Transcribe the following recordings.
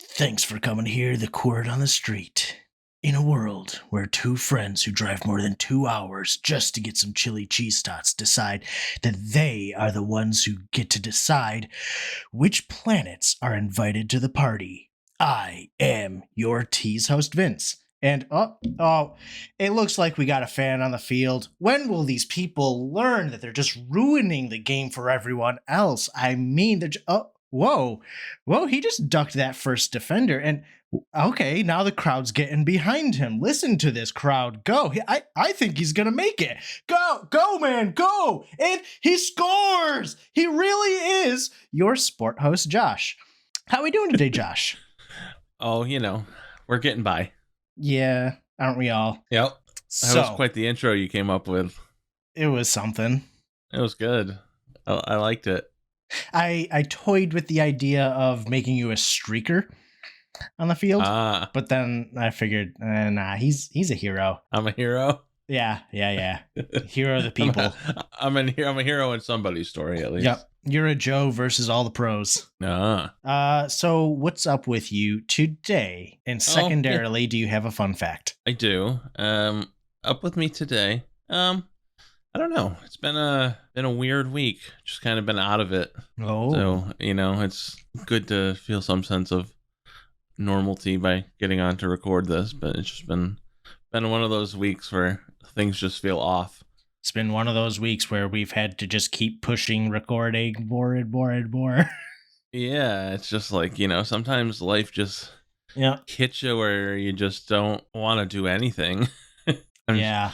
Thanks for coming here, the Quird on the Street. In a world where two friends who drive more than 2 hours just to get some chili cheese tots decide that they are the ones who get to decide which planets are invited to the party, I am your tease host, Vince. And it looks like we got a fan on the field. When will these people learn that they're just ruining the game for everyone else? I mean, whoa, he just ducked that first defender. And okay, now the crowd's getting behind him. Listen to this crowd go. I think he's going to make it. Go, man, go. And he scores. He really is your sport host, Josh. How are we doing today, Josh? Oh, we're getting by. Yeah, aren't we all? Yep. That was quite the intro you came up with. It was something. It was good. I liked it. I toyed with the idea of making you a streaker on the field, but then I figured, nah, he's a hero. I'm a hero. Yeah. Hero of the people. I'm a hero in somebody's story, at least. Yep. You're a Joe versus all the pros. So what's up with you today? And secondarily, do you have a fun fact? I do. Up with me today. I don't know. It's been a weird week. Just kind of been out of it. Oh. So, it's good to feel some sense of normalcy by getting on to record this, but it's just been one of those weeks where things just feel off. It's been one of those weeks where we've had to just keep pushing recording more and more and more. Yeah, it's just like, sometimes life just hits you where you just don't want to do anything. Yeah.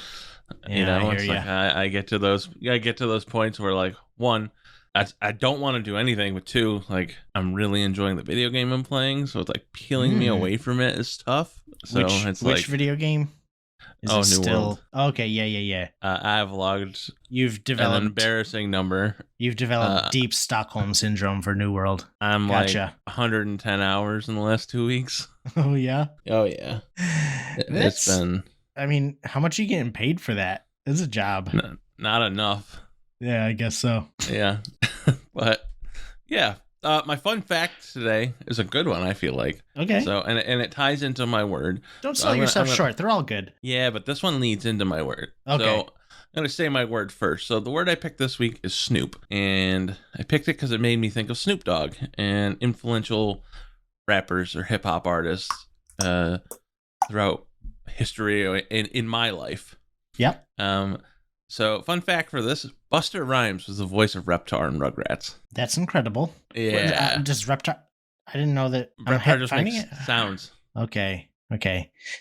It's like I get to those points where, like, one, I don't want to do anything, but two, like, I'm really enjoying the video game I'm playing, so it's like peeling me away from it is tough. So which video game? New World. Okay, yeah. I've logged. You've developed an embarrassing number. You've developed deep Stockholm syndrome for New World. I'm like 110 hours in the last 2 weeks. Oh yeah. Oh yeah. It's been. I mean, how much are you getting paid for that? It's a job. Not enough. Yeah, I guess so. Yeah, but yeah. My fun fact today is a good one, I feel like. Okay. So, and it ties into my word. Don't sell yourself short. They're all good. Yeah, but this one leads into my word. Okay. So I'm going to say my word first. So the word I picked this week is Snoop. And I picked it because it made me think of Snoop Dogg and influential rappers or hip hop artists throughout history in my life. Yep. So, fun fact for this, Busta Rhymes was the voice of Reptar in Rugrats. That's incredible. Yeah. Does Reptar... I didn't know that... Reptar just makes sounds. Okay.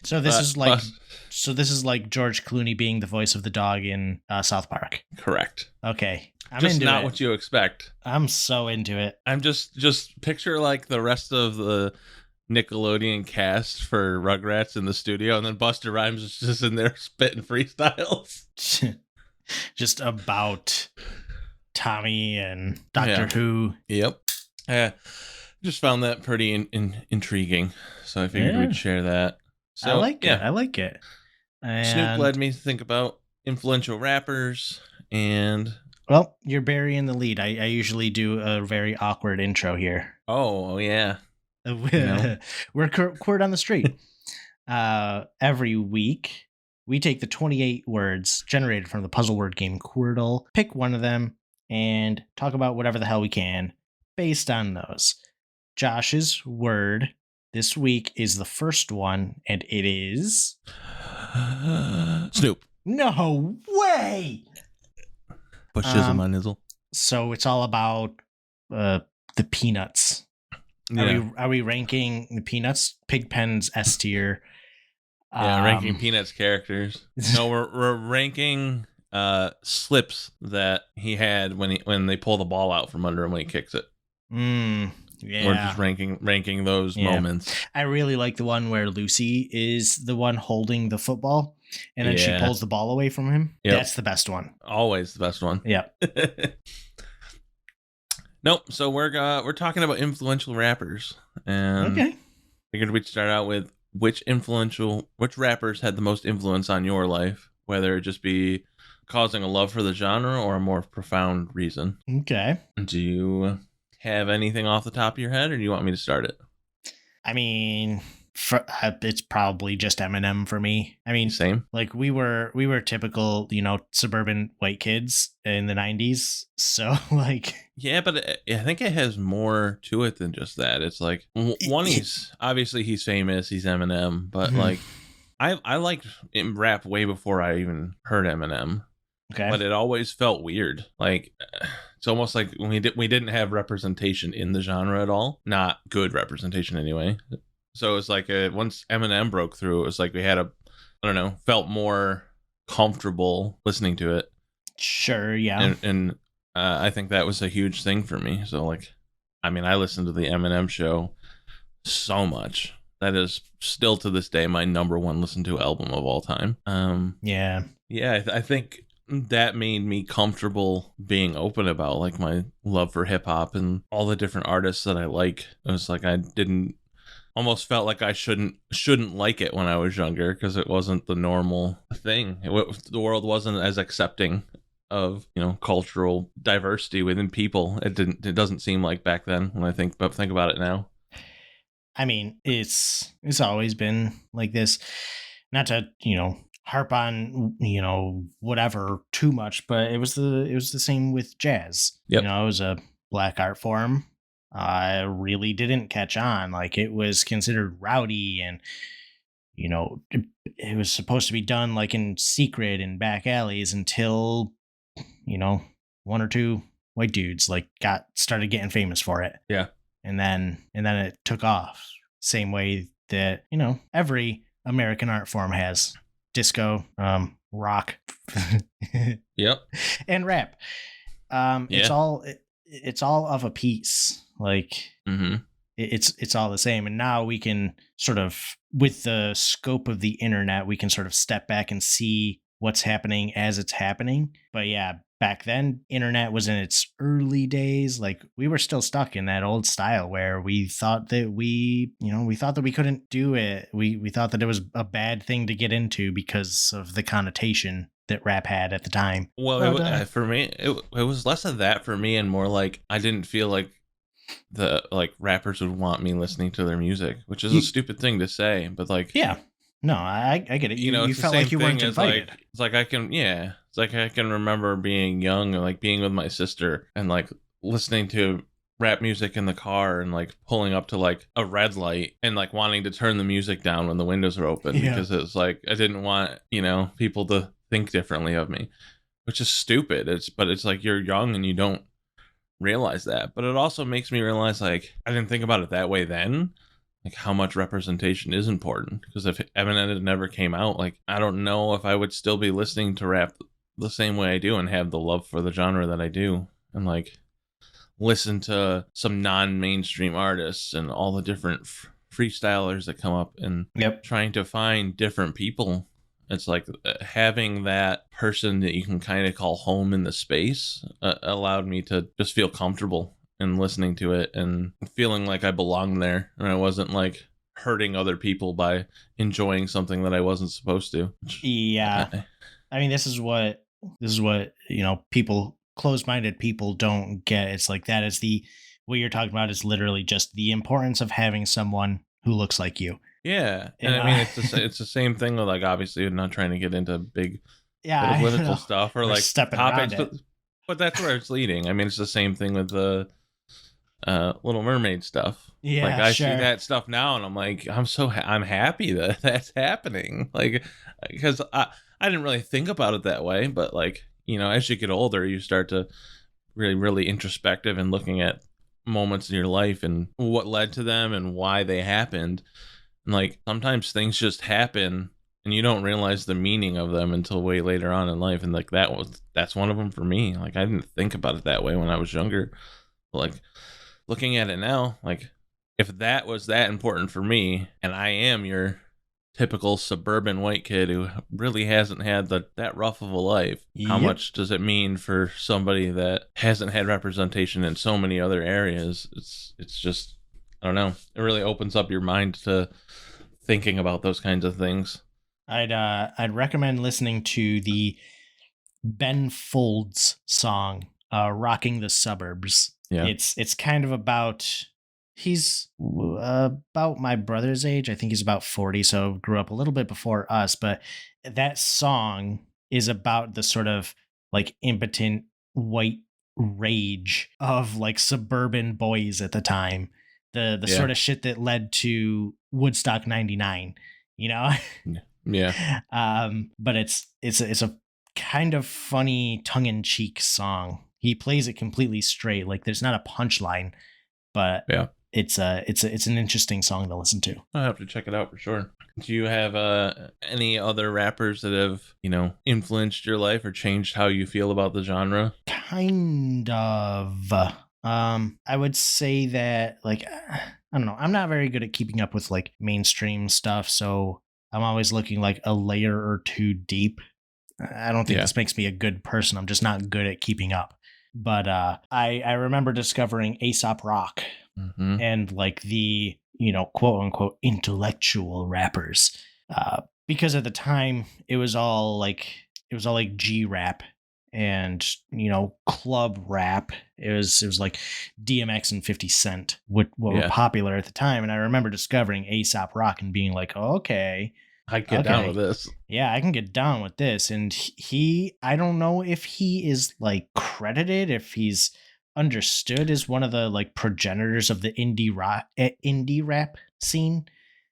So this is like George Clooney being the voice of the dog in South Park. Correct. Okay. I'm just into not it. What you expect. I'm so into it. I'm just picture like the rest of the Nickelodeon cast for Rugrats in the studio, and then Busta Rhymes is just in there spitting freestyles. Just about Tommy and Doctor Who. Yep. Just found that pretty intriguing, so I figured we'd share that. So, I like it. And Snoop led me to think about influential rappers, and... Well, you're burying the lead. I usually do a very awkward intro here. Oh yeah. We're Quird on the Street. Every week... We take the 28 words generated from the puzzle word game Quirtle, pick one of them, and talk about whatever the hell we can based on those. Josh's word this week is the first one, and it is... Snoop. No way! Put shizzle my nizzle. So it's all about the peanuts. Yeah. Are we ranking the peanuts? Pigpen's S tier. Yeah, ranking Peanuts characters. No, we're ranking slips that he had when they pull the ball out from under him when he kicks it. Yeah. We're just ranking those moments. I really like the one where Lucy is the one holding the football, and then she pulls the ball away from him. Yep. That's the best one. Always the best one. Yeah. Nope. So we're talking about influential rappers, and figured we'd start out with which rappers had the most influence on your life, whether it just be causing a love for the genre or a more profound reason. Okay. Do you have anything off the top of your head, or do you want me to start it? I mean, it's probably just Eminem for me. I mean, Same. like we were typical, suburban white kids in the 90s. So like Yeah, but I think it has more to it than just that. It's like one, he's obviously he's famous, he's Eminem, but Mhm. like I liked rap way before I even heard Eminem. Okay. But it always felt weird. Like it's almost like we didn't have representation in the genre at all. Not good representation anyway. So it's like once Eminem broke through, it was like we had I don't know, felt more comfortable listening to it, Sure, yeah. and I think that was a huge thing for me. So like, I mean, I listened to the Eminem show so much. That is still to this day my number one listened to album of all time. Yeah. Yeah, I think that made me comfortable being open about like my love for hip hop and all the different artists that I like. It was like I didn't almost felt like I shouldn't like it when I was younger because it wasn't the normal thing. The world wasn't as accepting of cultural diversity within people. It doesn't seem like back then when I think about it now. I mean, it's always been like this. Not to, harp on, whatever too much, but it was the same with jazz. Yep. It was a black art form. I really didn't catch on. Like it was considered rowdy and it was supposed to be done like in secret in back alleys until, you know, one or two white dudes like started getting famous for it. Yeah. And then it took off. Same way that, every American art form has. Disco, rock, Yep. and rap. It's Yeah. all of a piece. Like Mm-hmm. it's all the same. And now we can sort of, with the scope of the internet, we can sort of step back and see what's happening as it's happening. But yeah, back then internet was in its early days. Like we were still stuck in that old style where we thought that we couldn't do it. We thought that it was a bad thing to get into because of the connotation that rap had at the time. Well, But for me, it was less of that for me and more like I didn't feel like the like rappers would want me listening to their music, which is a stupid thing to say, but like yeah, no, I get it. You it's the felt same like you thing weren't as invited. like it's like it's like I can remember being young and like being with my sister and like listening to rap music in the car and like pulling up to like a red light and like wanting to turn the music down when the windows are open Yeah. because it's like I didn't want people to think differently of me, which is stupid. But it's like you're young and you don't realize that. But it also makes me realize like I didn't think about it that way then, like how much representation is important, because if Eminem had never came out, like I don't know if I would still be listening to rap the same way I do and have the love for the genre that I do and like listen to some non-mainstream artists and all the different freestylers that come up and Yep. trying to find different people. It's like having that person that you can kind of call home in the space allowed me to just feel comfortable in listening to it and feeling like I belonged there and I wasn't like hurting other people by enjoying something that I wasn't supposed to. Yeah. I mean, this is what people, closed-minded people don't get. It's like that is what you're talking about is literally just the importance of having someone who looks like you. Yeah, and And I mean it's the same thing with like obviously not trying to get into big yeah, I political know. stuff or We're like stepping topics, around it. but that's where it's leading. I mean, it's the same thing with the Little Mermaid stuff. Like Yeah, I see sure. that stuff now, and I'm like, I'm happy that that's happening. Like, because I didn't really think about it that way, but like as you get older, you start to really introspective and looking at moments in your life and what led to them and why they happened. And like sometimes things just happen and you don't realize the meaning of them until way later on in life. And like that's one of them for me. Like I didn't think about it that way when I was younger. But like looking at it now, like if that was that important for me and I am your typical suburban white kid who really hasn't had that rough of a life, how Yep. much does it mean for somebody that hasn't had representation in so many other areas? It's just I don't know. It really opens up your mind to thinking about those kinds of things. I'd recommend listening to the Ben Folds song, "Rocking the Suburbs." Yeah. It's kind of about He's about my brother's age. I think he's about 40, so grew up a little bit before us. But that song is about the sort of like impotent white rage of like suburban boys at the time. The Yeah. sort of shit that led to Woodstock 99, you know? Yeah. But it's a kind of funny tongue-in-cheek song. He plays it completely straight. Like there's not a punchline, but Yeah. it's an interesting song to listen to. I'll have to check it out for sure. Do you have any other rappers that have, influenced your life or changed how you feel about the genre? Kind of. I would say that like I don't know. I'm not very good at keeping up with like mainstream stuff, so I'm always looking like a layer or two deep. I don't think Yeah. this makes me a good person. I'm just not good at keeping up. But I remember discovering Aesop Rock Mm-hmm. and like the quote unquote intellectual rappers, because at the time it was all like G rap and club rap. It was like DMX and 50 Cent what were Yeah. popular at the time, and I remember discovering Aesop Rock and being like, okay, I get down with this. yeah, I can get down with this. And I don't know if he is like credited, if he's understood as one of the like progenitors of the indie rap scene,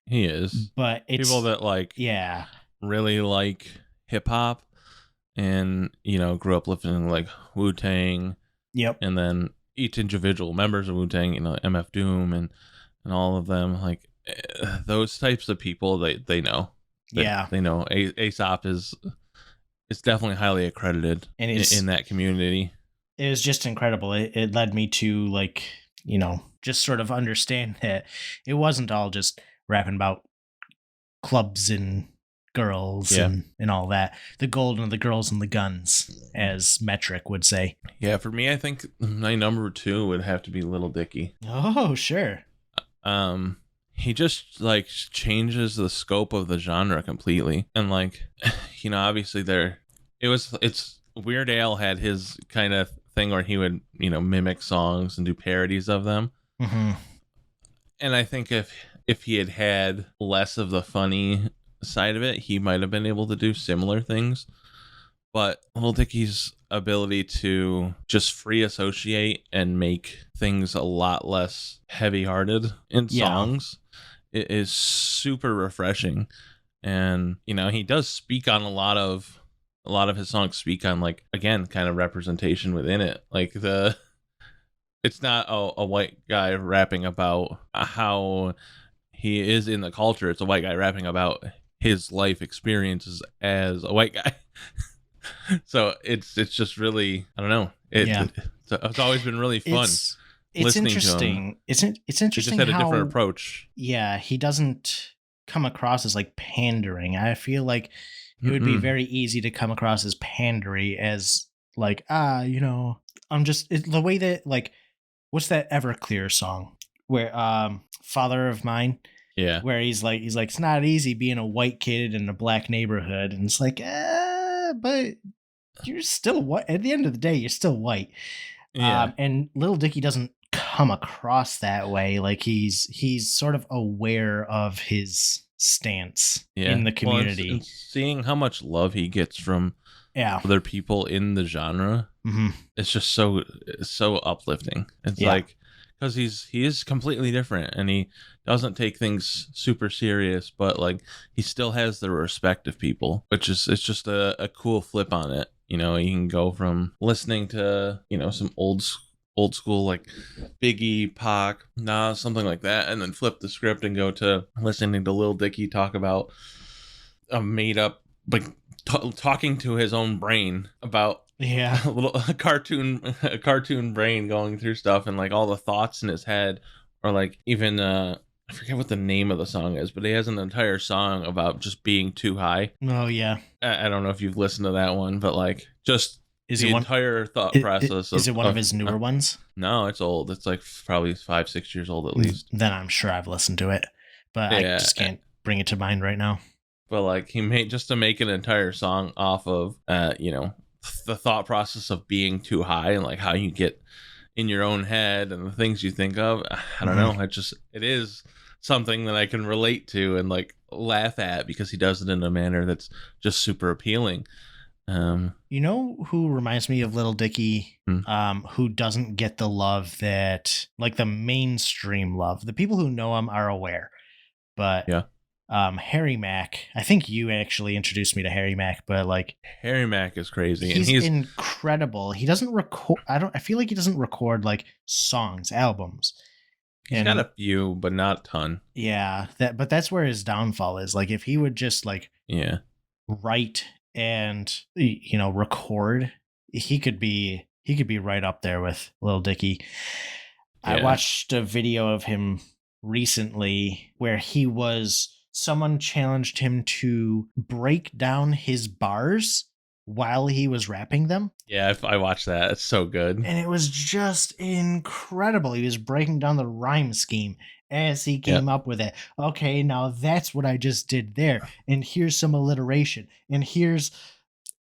He is. but it's People that yeah, really like hip hop and, grew up listening to like Wu-Tang yep, and then each individual members of Wu-Tang, MF Doom and all of them, like those types of people, they know. yeah, They know Aesop is definitely highly accredited and in that community. it was just incredible. It led me to like just sort of understand that it wasn't all just rapping about clubs and girls Yeah. and all that. The gold and the girls and the guns, as Metric would say. Yeah, for me, I think my number 2 would have to be Little Dicky. Oh, sure. He just like changes the scope of the genre completely, and like, obviously it's Weird Al had his kind of thing where he would mimic songs and do parodies of them. Mm-hmm. And I think if he had less of the funny side of it, he might have been able to do similar things. But Lil Dicky's ability to just free associate and make things a lot less heavy-hearted in songs is super refreshing. And he does speak on a lot of his songs speak on, like, again, kind of representation within it. Like it's not a white guy rapping about how he is in the culture. It's a white guy rapping about his life experiences as a white guy. So it's just really, I don't know. It's always been really fun. It's interesting. It's interesting. He just had a different approach. Yeah, he doesn't come across as like pandering. I feel like it would be very easy to come across as pandery, as like I'm just the way that like, what's that Everclear song where Father of Mine? Yeah. Where he's like it's not easy being a white kid in a black neighborhood, and it's like but you're still white. At the end of the day, you're still white. Yeah. And Little Dicky doesn't come across that way. Like he's sort of aware of his stance in the community. Well, and seeing how much love he gets from other people in the genre, it's just so uplifting. It's like, because he is completely different, and he doesn't take things super serious, but like he still has the respect of people, which is, it's just a cool flip on it. You can go from listening to some old school like Biggie, Pac, Nas, something like that, and then flip the script and go to listening to Lil Dicky talk about a made up, like talking to his own brain about a cartoon brain going through stuff, and like all the thoughts in his head, or like even I forget what the name of the song is, but he has an entire song about just being too high. Oh yeah. I don't know if you've listened to that one, but like just entire thought process. Is it one of his newer ones? No, it's old. It's like probably 5-6 years old at least. Then I'm sure I've listened to it, but I just can't bring it to mind right now. But like he made, just to make an entire song off of the thought process of being too high, and like how you get in your own head and the things you think of. I don't know. It is something that I can relate to and like laugh at because he does it in a manner that's just super appealing. You know who reminds me of Little Dicky? Hmm. Who doesn't get the love that, like, the mainstream love. The people who know him are aware, but Yeah. Harry Mack. I think you actually introduced me to Harry Mack, but like Harry Mack is crazy, and he's incredible. He doesn't record. I feel like he doesn't record like songs, albums. he's got a few, but not a ton. Yeah, but that's where his downfall is. Like, if he would just like Yeah. write and record, he could be right up there with Lil Dicky. Yeah. I watched a video of him recently where someone challenged him to break down his bars while he was rapping them. Yeah, I watched that. It's so good. And it was just incredible. He was breaking down the rhyme scheme as he came up with it. Okay, now that's what I just did there. And here's some alliteration. And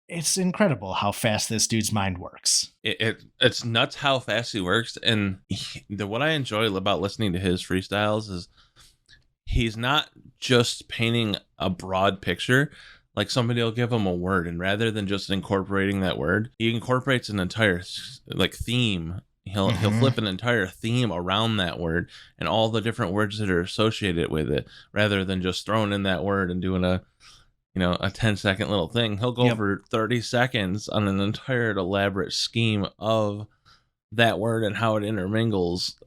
it's incredible how fast this dude's mind works. It's nuts how fast he works. And what I enjoy about listening to his freestyles is he's not just painting a broad picture. Like, somebody will give him a word, and rather than just incorporating that word, he incorporates an entire like theme. He'll flip an entire theme around that word and all the different words that are associated with it, rather than just throwing in that word and doing a 10-second little thing. He'll go for 30 seconds on an entire elaborate scheme of that word and how it intermingles.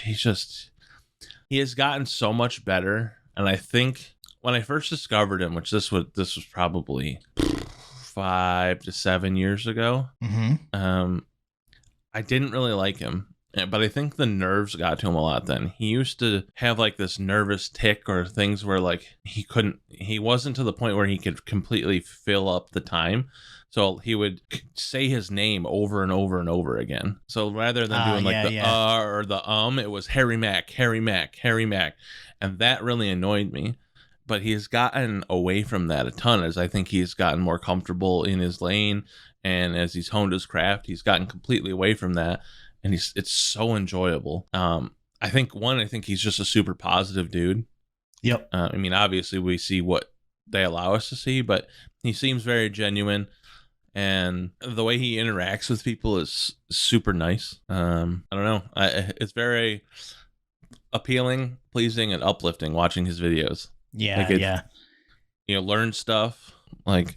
He has gotten so much better, and I think when I first discovered him, which this was probably 5 to 7 years ago, I didn't really like him, but I think the nerves got to him a lot then. He used to have like this nervous tick or things where like he wasn't to the point where he could completely fill up the time. So he would say his name over and over and over again. So rather than doing or the it was Harry Mack, Harry Mack, Harry Mack. And that really annoyed me. But he's gotten away from that a ton, as I think he's gotten more comfortable in his lane, and as he's honed his craft, he's gotten completely away from that, and it's so enjoyable. I think he's just a super positive dude. Yep. I mean, obviously we see what they allow us to see, but he seems very genuine, and the way he interacts with people is super nice. I don't know. It's very appealing, pleasing, and uplifting watching his videos. Yeah, Learn stuff, like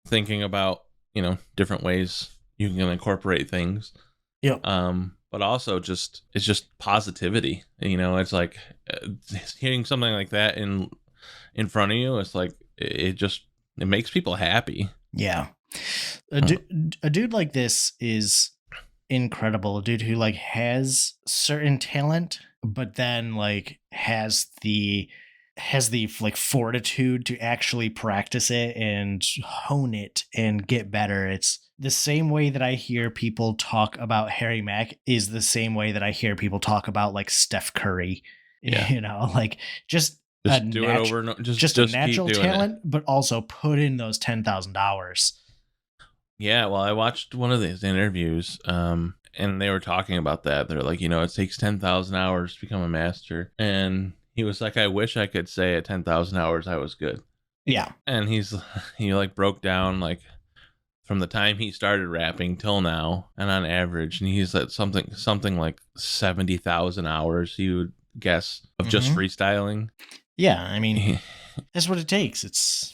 thinking about, different ways you can incorporate things. Yep. But also it's just positivity. It's like hearing something like that in front of you. It's like, it makes people happy. Yeah. A dude like this is incredible. A dude who like has certain talent, but then like has the like fortitude to actually practice it and hone it and get better. It's the same way that I hear people talk about Harry Mack is the same way that I hear people talk about like Steph Curry. Yeah. Like just do it over and just a natural talent, but also put in those 10,000 hours. Yeah, well, I watched one of these interviews, and they were talking about that. They're like, it takes 10,000 hours to become a master, and he was like, I wish I could say at 10,000 hours I was good. Yeah. And he like broke down like from the time he started rapping till now, and on average, and he's at something like 70,000 hours, he would guess, of just freestyling. Yeah, I mean, that's what it takes.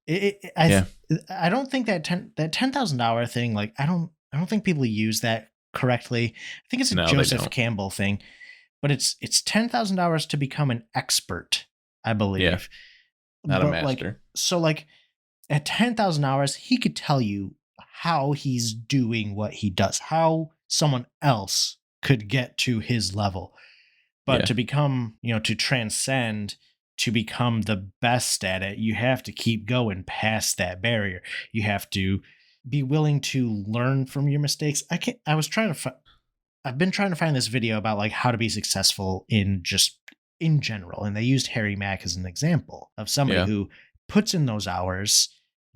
I don't think that 10,000 hour thing, like I don't think people use that correctly. I think it's a Joseph Campbell thing. But it's 10,000 hours to become an expert, I believe. Yeah, not a master. Like at 10,000 hours, he could tell you how he's doing what he does, how someone else could get to his level. But to become, to transcend, to become the best at it, you have to keep going past that barrier. You have to be willing to learn from your mistakes. I've been trying to find this video about like how to be successful in general. And they used Harry Mack as an example of somebody who puts in those hours,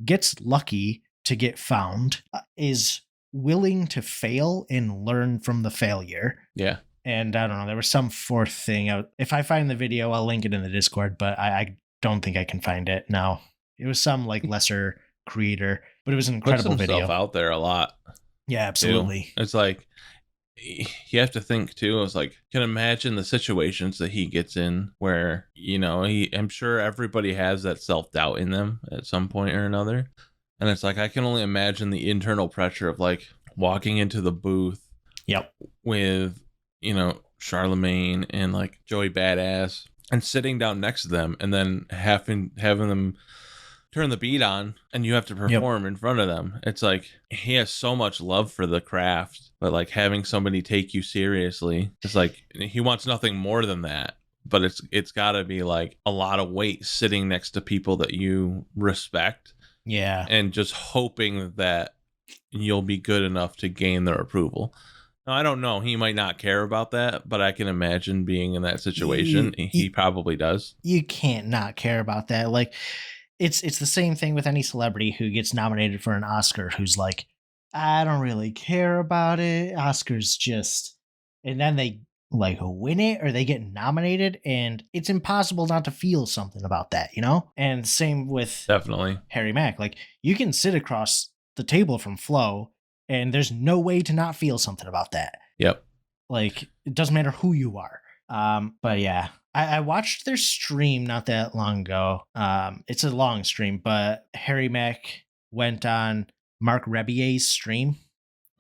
gets lucky to get found, is willing to fail and learn from the failure. Yeah. And I don't know, there was some fourth thing. If I find the video, I'll link it in the Discord, but I don't think I can find it now. It was some like lesser creator, but it was an incredible Puts himself video. out there a lot. Yeah, absolutely. Too. It's like you have to think too. It's like, can imagine the situations that he gets in where, you know, I'm sure everybody has that self-doubt in them at some point or another. And it's like, I can only imagine the internal pressure of like walking into the booth. Yep. With, you know, Charlemagne and like Joey Badass and sitting down next to them and then having them turn the beat on and you have to perform in front of them. It's like he has so much love for the craft, but like having somebody take you seriously, it's like he wants nothing more than that. But it's got to be like a lot of weight sitting next to people that you respect. Yeah. And just hoping that you'll be good enough to gain their approval. Now, I don't know. He might not care about that, but I can imagine being in that situation. He probably does. You can't not care about that. Like, it's the same thing with any celebrity who gets nominated for an Oscar who's like, I don't really care about it. Oscars just, and then they like win it or they get nominated, and it's impossible not to feel something about that, you know? And same with definitely Harry Mack. Like, you can sit across the table from Flo and there's no way to not feel something about that. Yep. Like, it doesn't matter who you are. But yeah, I watched their stream not that long ago. It's a long stream, but Harry Mack went on Mark Rebier's stream.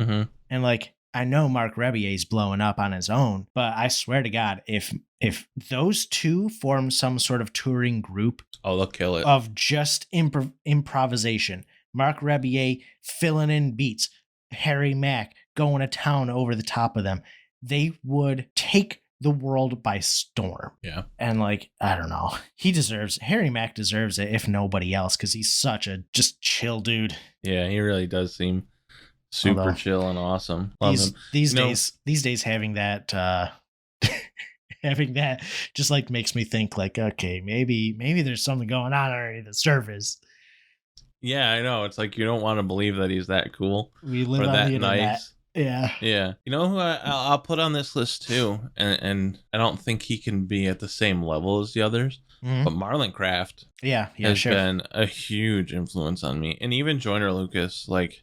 Mm-hmm. And like, I know Mark Rebier's blowing up on his own, but I swear to God, if those two form some sort of touring group, oh, they'll kill it. Of just improvisation. Mark Rebier filling in beats, Harry Mack going to town over the top of them. They would take the world by storm. Yeah. And like, I don't know. Harry Mack deserves it if nobody else, because he's such a just chill dude. Yeah, he really does seem super chill and awesome. These days having that having that just like makes me think like, okay, maybe there's something going on underneath the surface. Yeah, I know. It's like you don't want to believe that he's that cool. We live on the internet. Nice. Yeah. Yeah. You know who I'll put on this list too, and I don't think he can be at the same level as the others, but Marlon Craft has been a huge influence on me. And even Joyner Lucas, like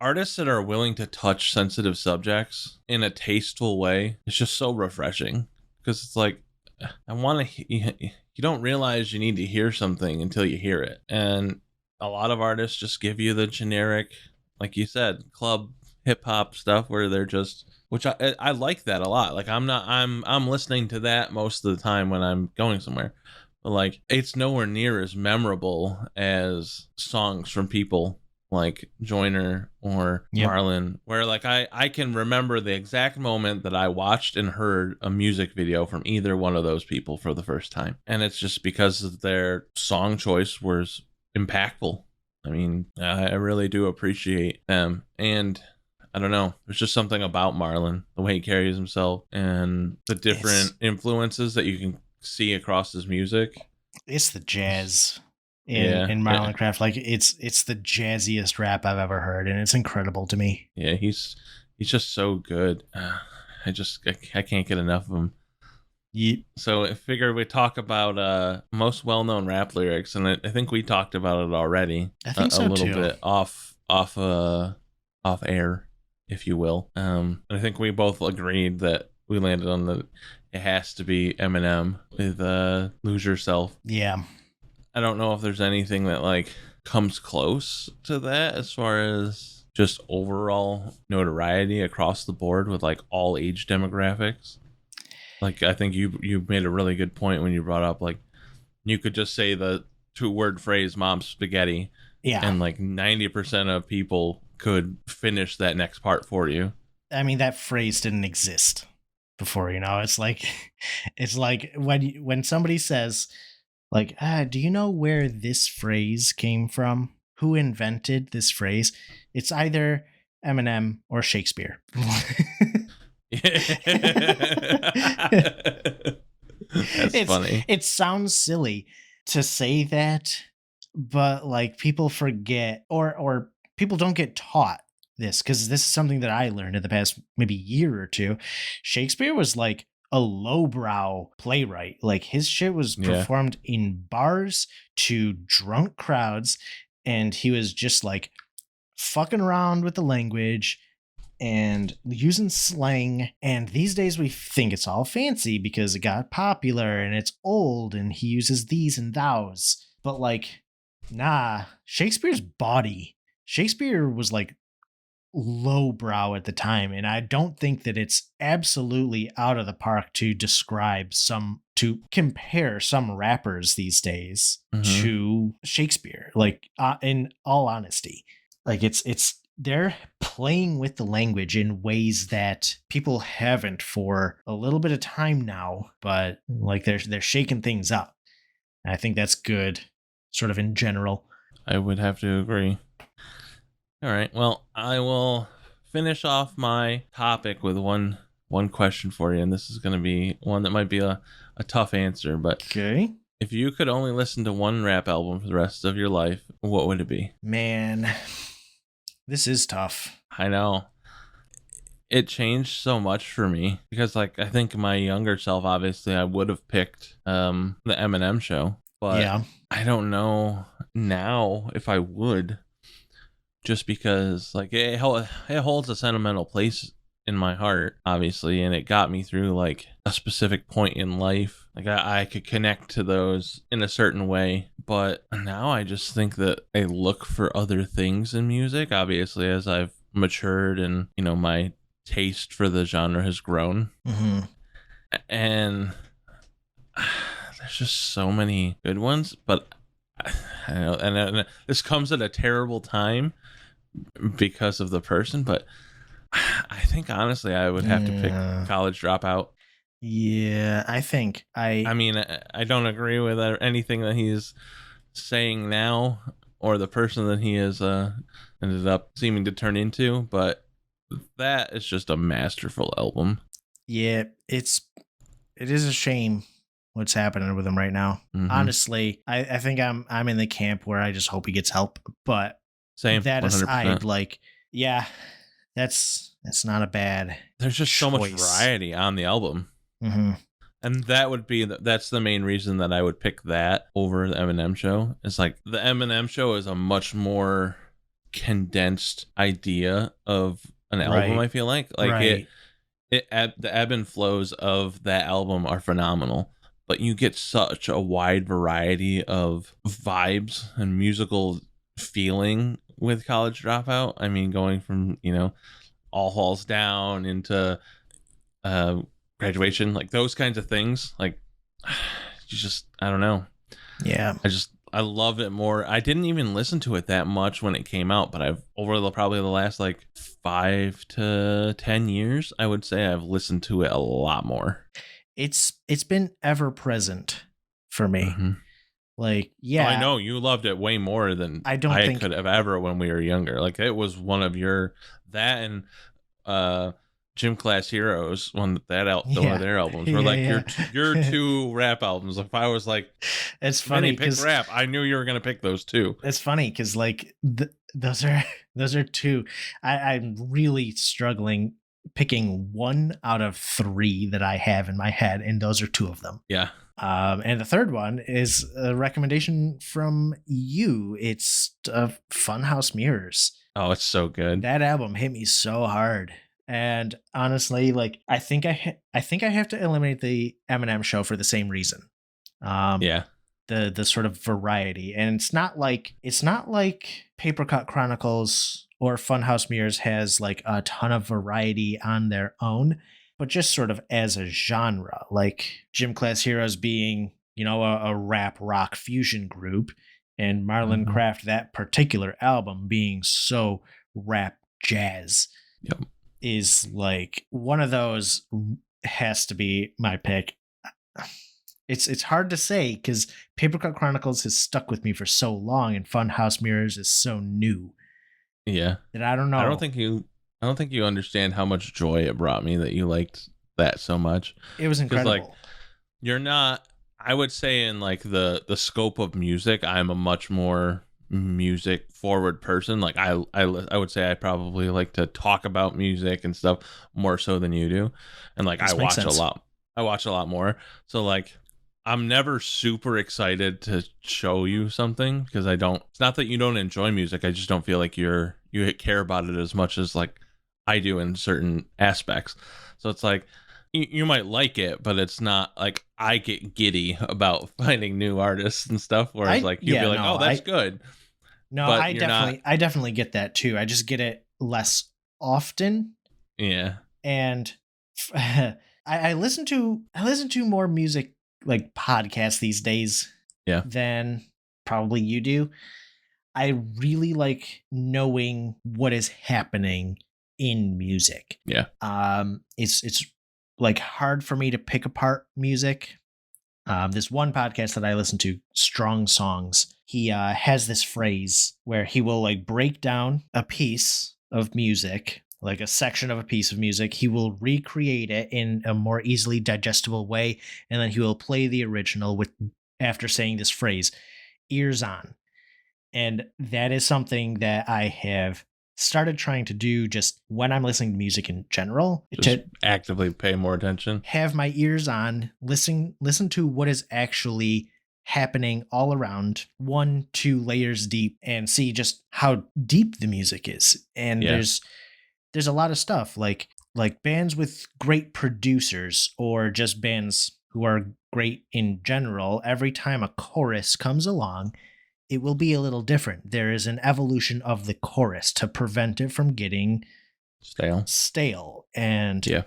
artists that are willing to touch sensitive subjects in a tasteful way, it's just so refreshing. Because it's like, you don't realize you need to hear something until you hear it. And a lot of artists just give you the generic, like you said, club hip hop stuff where they're just, which I like that a lot. Like I'm listening to that most of the time when I'm going somewhere. But like, it's nowhere near as memorable as songs from people like Joyner or Marlon, where like I can remember the exact moment that I watched and heard a music video from either one of those people for the first time. And it's just because their song choice was impactful. I mean, I really do appreciate them. And I don't know, there's just something about Marlon, the way he carries himself and the different influences that you can see across his music. It's the jazz. In Marlon Craft, like it's the jazziest rap I've ever heard, and it's incredible to me. Yeah, he's just so good. I can't get enough of him. So I figured we'd talk about most well-known rap lyrics, and I think we talked about it already. I think so a little too. Bit off air, if you will. I think we both agreed that we landed on it has to be Eminem with Lose Yourself. Yeah. I don't know if there's anything that like comes close to that as far as just overall notoriety across the board with like all age demographics. Like, I think you made a really good point when you brought up like you could just say the 2-word phrase "mom's spaghetti," and like 90% of people could finish that next part for you. I mean, that phrase didn't exist before, you know. It's like when somebody says, like, do you know where this phrase came from? Who invented this phrase? It's either Eminem or Shakespeare. That's funny. It sounds silly to say that, but like people forget or people don't get taught this because this is something that I learned in the past maybe year or two. Shakespeare was like a lowbrow playwright. Like his shit was Yeah. performed in bars to drunk crowds, and he was just like fucking around with the language and using slang. And these days we think it's all fancy because it got popular and it's old and he uses these and thous. But like, nah, Shakespeare's body. Shakespeare was like lowbrow at the time. And I don't think that it's absolutely out of the park to to compare some rappers these days Mm-hmm. to Shakespeare. Like, in all honesty, like they're playing with the language in ways that people haven't for a little bit of time now, but like they're shaking things up. And I think that's good, sort of in general. I would have to agree. All right. Well, I will finish off my topic with one question for you, and this is going to be one that might be a tough answer, but Okay. if you could only listen to one rap album for the rest of your life, what would it be? Man, this is tough. I know. It changed so much for me because, like, I think my younger self, obviously, I would have picked the Eminem show, but Yeah. I don't know now if I would, just because, like, it holds a sentimental place in my heart, obviously, and it got me through like a specific point in life. Like I could connect to those in a certain way, but now I just think that I look for other things in music, obviously, as I've matured and, you know, my taste for the genre has grown. Mm-hmm. And there's just so many good ones, but I know, and this comes at a terrible time because of the person, but I think honestly I would have to pick College Dropout. Yeah, I mean, I don't agree with anything that he's saying now or the person that he has ended up seeming to turn into, but that is just a masterful album. Yeah, it is a shame what's happening with him right now. Mm-hmm. Honestly, I think I'm in the camp where I just hope he gets help. But same. That 100%. aside, like, yeah, that's not a bad. There's just so much variety on the album. Mm-hmm. And that's the main reason that I would pick that over the Eminem show. It's like the Eminem show is a much more condensed idea of an album. I feel like the ebb and flows of that album are phenomenal, but you get such a wide variety of vibes and musical feeling with College Dropout. I mean, going from, you know, All Halls Down into Graduation, like those kinds of things, like you just, I don't know. Yeah, I love it more. I didn't even listen to it that much when it came out, but I've probably the last like 5 to 10 years, I would say I've listened to it a lot more. It's been ever present for me. Mm-hmm. Like, yeah, I know you loved it way more than I think could have ever when we were younger. Like it was one of that and Gym Class Heroes, one of their albums were like your two rap albums. If I was like, it's funny pick rap, I knew you were gonna pick those two. It's funny because like those are two. I'm really struggling picking one out of 3 that I have in my head, and those are 2 of them. Yeah. And the third one is a recommendation from you. It's Funhouse Mirrors. Oh, it's so good. That album hit me so hard. And honestly, like I think I have to eliminate the Eminem show for the same reason. Yeah. The sort of variety, and it's not like Paper Cut Chronicles or Funhouse Mirrors has like a ton of variety on their own, but just sort of as a genre, like Gym Class Heroes being, you know, a rap rock fusion group, and Marlon Craft, that particular album being so rap jazz. Yep. Is like one of those has to be my pick. It's hard to say because Paper Cut Chronicles has stuck with me for so long, and Funhouse Mirrors is so new. Yeah, that I don't know. I don't think you understand how much joy it brought me that you liked that so much. It was incredible. Like, you're not. I would say in like the scope of music, I'm a much more music forward person. Like I would say I probably like to talk about music and stuff more so than you do. And like This makes sense. I watch a lot more. So like I'm never super excited to show you something because I don't. It's not that you don't enjoy music. I just don't feel like you care about it as much as like I do in certain aspects. So it's like you might like it, but it's not like I get giddy about finding new artists and stuff. Whereas like you'd be like, oh, that's good. No, But you're not. I definitely get that too. I just get it less often. Yeah. And I listen to more music like podcasts these days Yeah. than probably you do. I really like knowing what is happening in music. Yeah. It's like hard for me to pick apart music. This one podcast that I listen to, Strong Songs, he has this phrase where he will like break down a piece of music, like a section of a piece of music. He will recreate it in a more easily digestible way, and then he will play the original with after saying this phrase, ears on. And that is something that I have started trying to do just when I'm listening to music in general, Just to actively pay more attention. have my ears on, listen to what is actually happening all around, 1-2 layers deep, and see just how deep the music is. And Yeah. there's a lot of stuff like bands with great producers, or just bands who are great in general. Every time a chorus comes along, it will be a little different. There is an evolution of the chorus to prevent it from getting stale. And Yeah.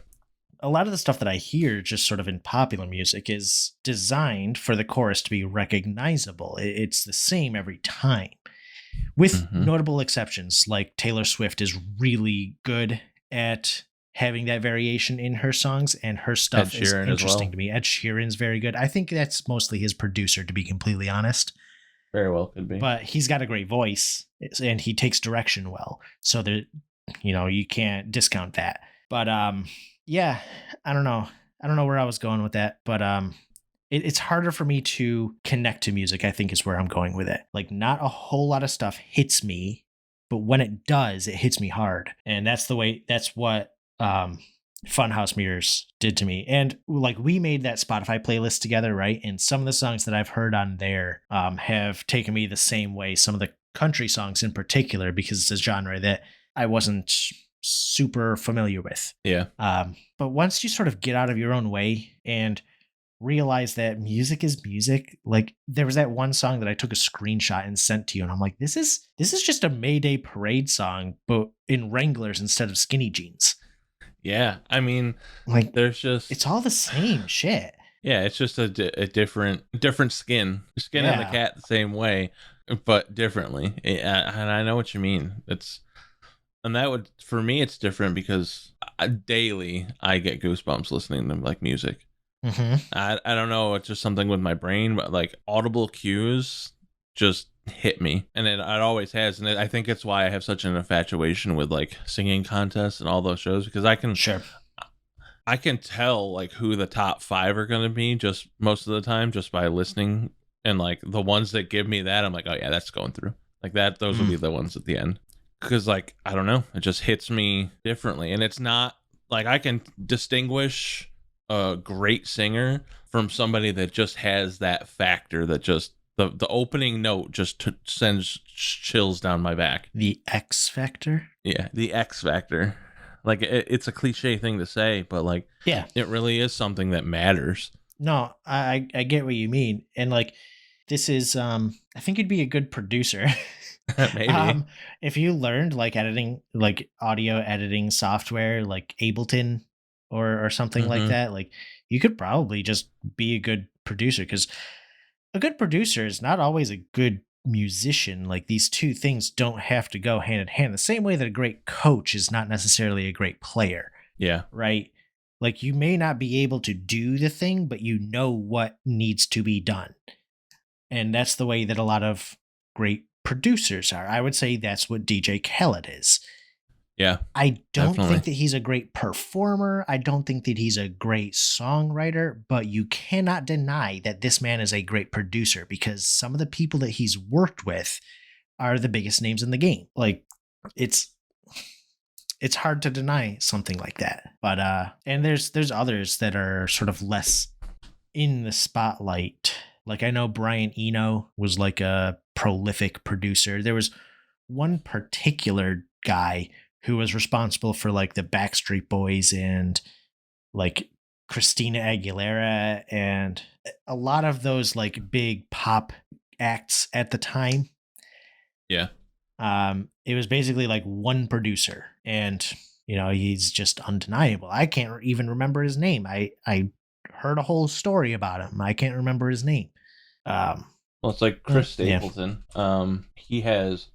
a lot of the stuff that I hear just sort of in popular music is designed for the chorus to be recognizable. It's the same every time, with notable exceptions. Like Taylor Swift is really good at having that variation in her songs, and her stuff is interesting to me. Ed Sheeran's very good. I think that's mostly his producer, to be completely honest. Very well could be. But he's got a great voice, and he takes direction well. So there, you can't discount that. But yeah, I don't know where I was going with that, but it's harder for me to connect to music, I think, is where I'm going with it. Like, not a whole lot of stuff hits me, but when it does, it hits me hard. And that's what Funhouse Mirrors did to me. And like, we made that Spotify playlist together, right? And some of the songs that I've heard on there have taken me the same way. Some of the country songs in particular, because it's a genre that I wasn't super familiar with. Yeah. But once you sort of get out of your own way and realize that music is music, like, there was that one song that I took a screenshot and sent to you, and I'm like, this is just a Mayday parade song, but in Wranglers instead of skinny jeans. Yeah, I mean, like, it's all the same shit. Yeah, it's just a different skin. Skin in the cat the same way, but differently. And I know what you mean. For me, it's different because daily I get goosebumps listening to like music. I don't know, it's just something with my brain, but like audible cues just hit me, and it always has. And I think it's why I have such an infatuation with like singing contests and all those shows, because I can tell like who the top 5 are going to be just most of the time just by listening, and like the ones that give me that, I'm like, oh yeah, that's going through like that. Those will be the ones at the end, because like, I don't know, it just hits me differently. And it's not like I can distinguish a great singer from somebody that just has that factor, that just the opening note just sends chills down my back. The X factor? Yeah, the X factor. Like, it's a cliche thing to say, but like, yeah, it really is something that matters. No, I get what you mean. And like, this is I think you'd be a good producer. Maybe. If you learned like editing, like audio editing software like Ableton or something like that, like, you could probably just be a good producer, because a good producer is not always a good musician. Like, these two things don't have to go hand in hand, the same way that a great coach is not necessarily a great player. Yeah. Right? Like, you may not be able to do the thing, but you know what needs to be done. And that's the way that a lot of great producers are. I would say that's what DJ Khaled is. Yeah. I don't think that he's a great performer. I don't think that he's a great songwriter, but you cannot deny that this man is a great producer, because some of the people that he's worked with are the biggest names in the game. Like, it's hard to deny something like that. But and there's others that are sort of less in the spotlight. Like, I know Brian Eno was like a prolific producer. There was one particular guy who was responsible for like the Backstreet Boys and like Christina Aguilera and a lot of those like big pop acts at the time. Yeah. It was basically like one producer, and he's just undeniable. I can't even remember his name. I heard a whole story about him. I can't remember his name. Well, it's like Chris Yeah. Stapleton. He has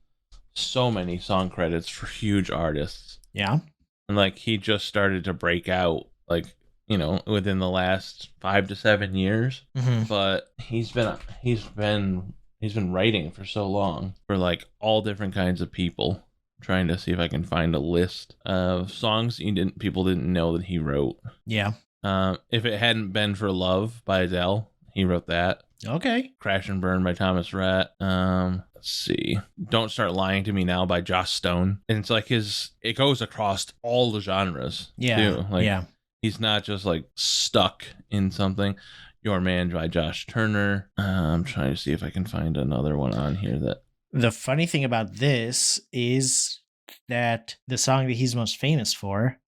so many song credits for huge artists. Yeah. And like he just started to break out, like, within the last 5 to 7 years. Mm-hmm. But he's been writing for so long for like all different kinds of people. I'm trying to see if I can find a list of songs people didn't know that he wrote. Yeah. If It Hadn't Been for Love by Adele, he wrote that. Okay. Crash and Burn by Thomas Rhett. Let's see. Don't Start Lying to Me Now by Joss Stone. And it's like it goes across all the genres. Yeah. Too. Like, yeah. He's not just like stuck in something. Your Man by Josh Turner. I'm trying to see if I can find another one on here that. The funny thing about this is that the song that he's most famous for,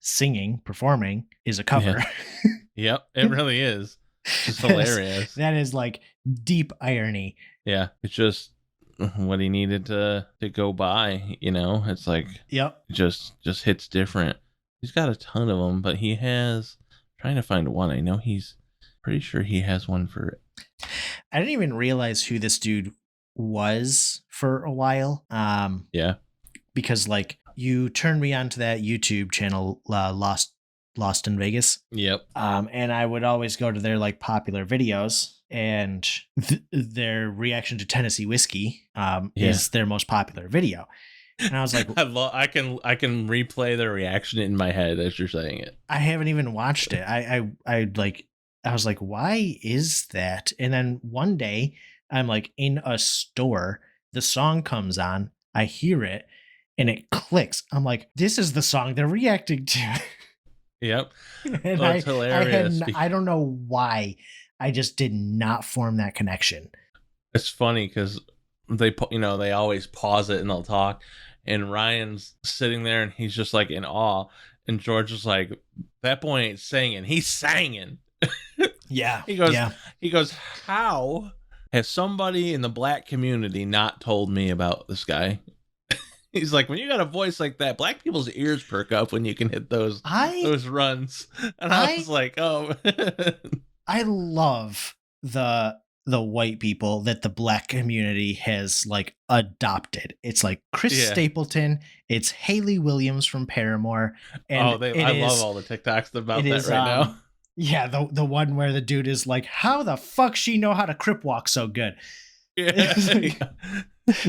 performing, is a cover. Yeah. Yep, it really is. It's hilarious. That is like deep irony. Yeah, it's just what he needed to go by. It's like, yep, just hits different. He's got a ton of them, but he has. Trying to find one. I know he's pretty sure he has one for it. I didn't even realize who this dude was for a while. Yeah, because like you turned me on to that YouTube channel, Lost in Vegas. Yep. And I would always go to their like popular videos, and their reaction to Tennessee whiskey is their most popular video. And I was like, I can replay the reaction in my head as you're saying it. I haven't even watched it. I was like, why is that? And then one day I'm like in a store, the song comes on, I hear it, and it clicks. I'm like, this is the song they're reacting to. Yep. And it's hilarious. I don't know why. I just did not form that connection. It's funny because they always pause it and they'll talk, and Ryan's sitting there and he's just like in awe, and George is like, that boy ain't singing, he's singing. Yeah. He goes, how has somebody in the black community not told me about this guy? He's like, when you got a voice like that, black people's ears perk up when you can hit those runs. And I was like, oh. I love the white people that the black community has like adopted. It's like Chris Stapleton, it's Haley Williams from Paramore. And I love all the TikToks about that right now. Yeah, the one where the dude is like, how the fuck she know how to crip walk so good? Yeah.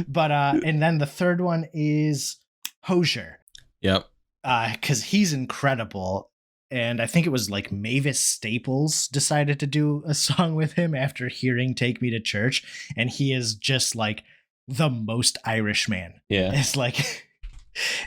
But and then the third one is Hozier. Yep. Because he's incredible. And I think it was like Mavis Staples decided to do a song with him after hearing Take Me to Church. And he is just like the most Irish man. Yeah. It's like,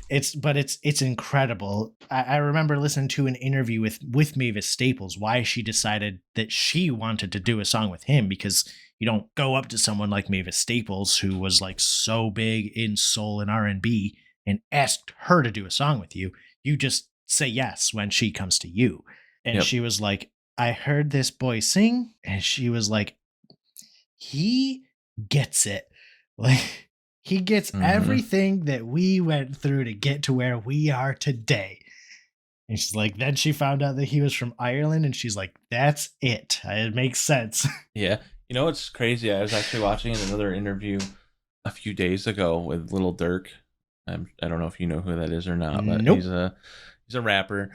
it's incredible. I remember listening to an interview with Mavis Staples, why she decided that she wanted to do a song with him, because you don't go up to someone like Mavis Staples, who was like so big in soul and R&B, and asked her to do a song with you. You just say yes when she comes to you. And she was like, I heard this boy sing, and she was like, he gets it. Like, he gets everything that we went through to get to where we are today. And she's like, then she found out that he was from Ireland, and she's like, that's it. It makes sense. Yeah. You know what's crazy? I was actually watching another interview a few days ago with Lil Durk. I don't know if you know who that is or not, but nope. He's a rapper,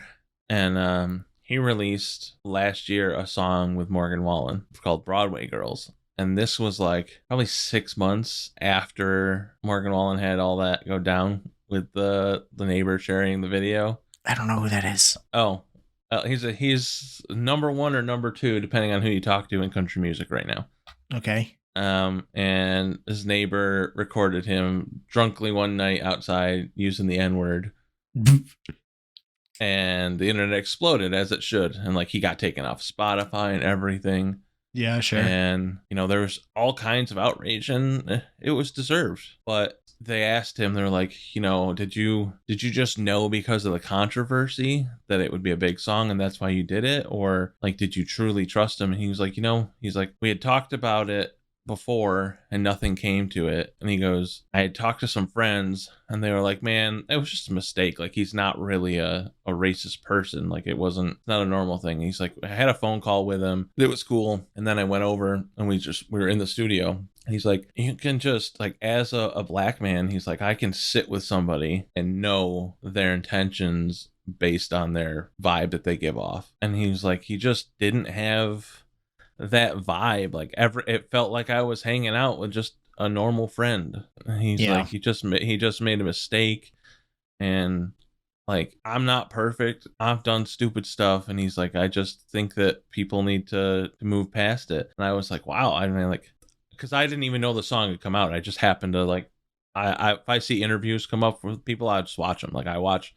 and he released last year a song with Morgan Wallen called Broadway Girls. And this was like probably 6 months after Morgan Wallen had all that go down with the neighbor sharing the video. I don't know who that is. Oh, he's number 1 or number 2, depending on who you talk to in country music right now. Okay. And his neighbor recorded him drunkenly one night outside using the N-word. And the internet exploded, as it should, and like he got taken off Spotify and everything. Yeah, sure. And there was all kinds of outrage, and it was deserved. But they asked him, they're like, did you just know because of the controversy that it would be a big song and that's why you did it, or like did you truly trust him? And he was like, we had talked about it before and nothing came to it. And he goes, I had talked to some friends and they were like, man, it was just a mistake. Like, he's not really a racist person. Like, not a normal thing. He's like, I had a phone call with him. It was cool. And then I went over and we were in the studio. And he's like, you can just, like, as a black man, he's like, I can sit with somebody and know their intentions based on their vibe that they give off. And he was like, he just didn't have that vibe. Like, it felt like I was hanging out with just a normal friend. He's like, he just made a mistake, and like, I'm not perfect, I've done stupid stuff, and he's like, I just think that people need to move past it. And I was like, wow. I mean, like, because I didn't even know the song had come out. I just happened to, like, if I see interviews come up with people, I just watch them. Like, I watch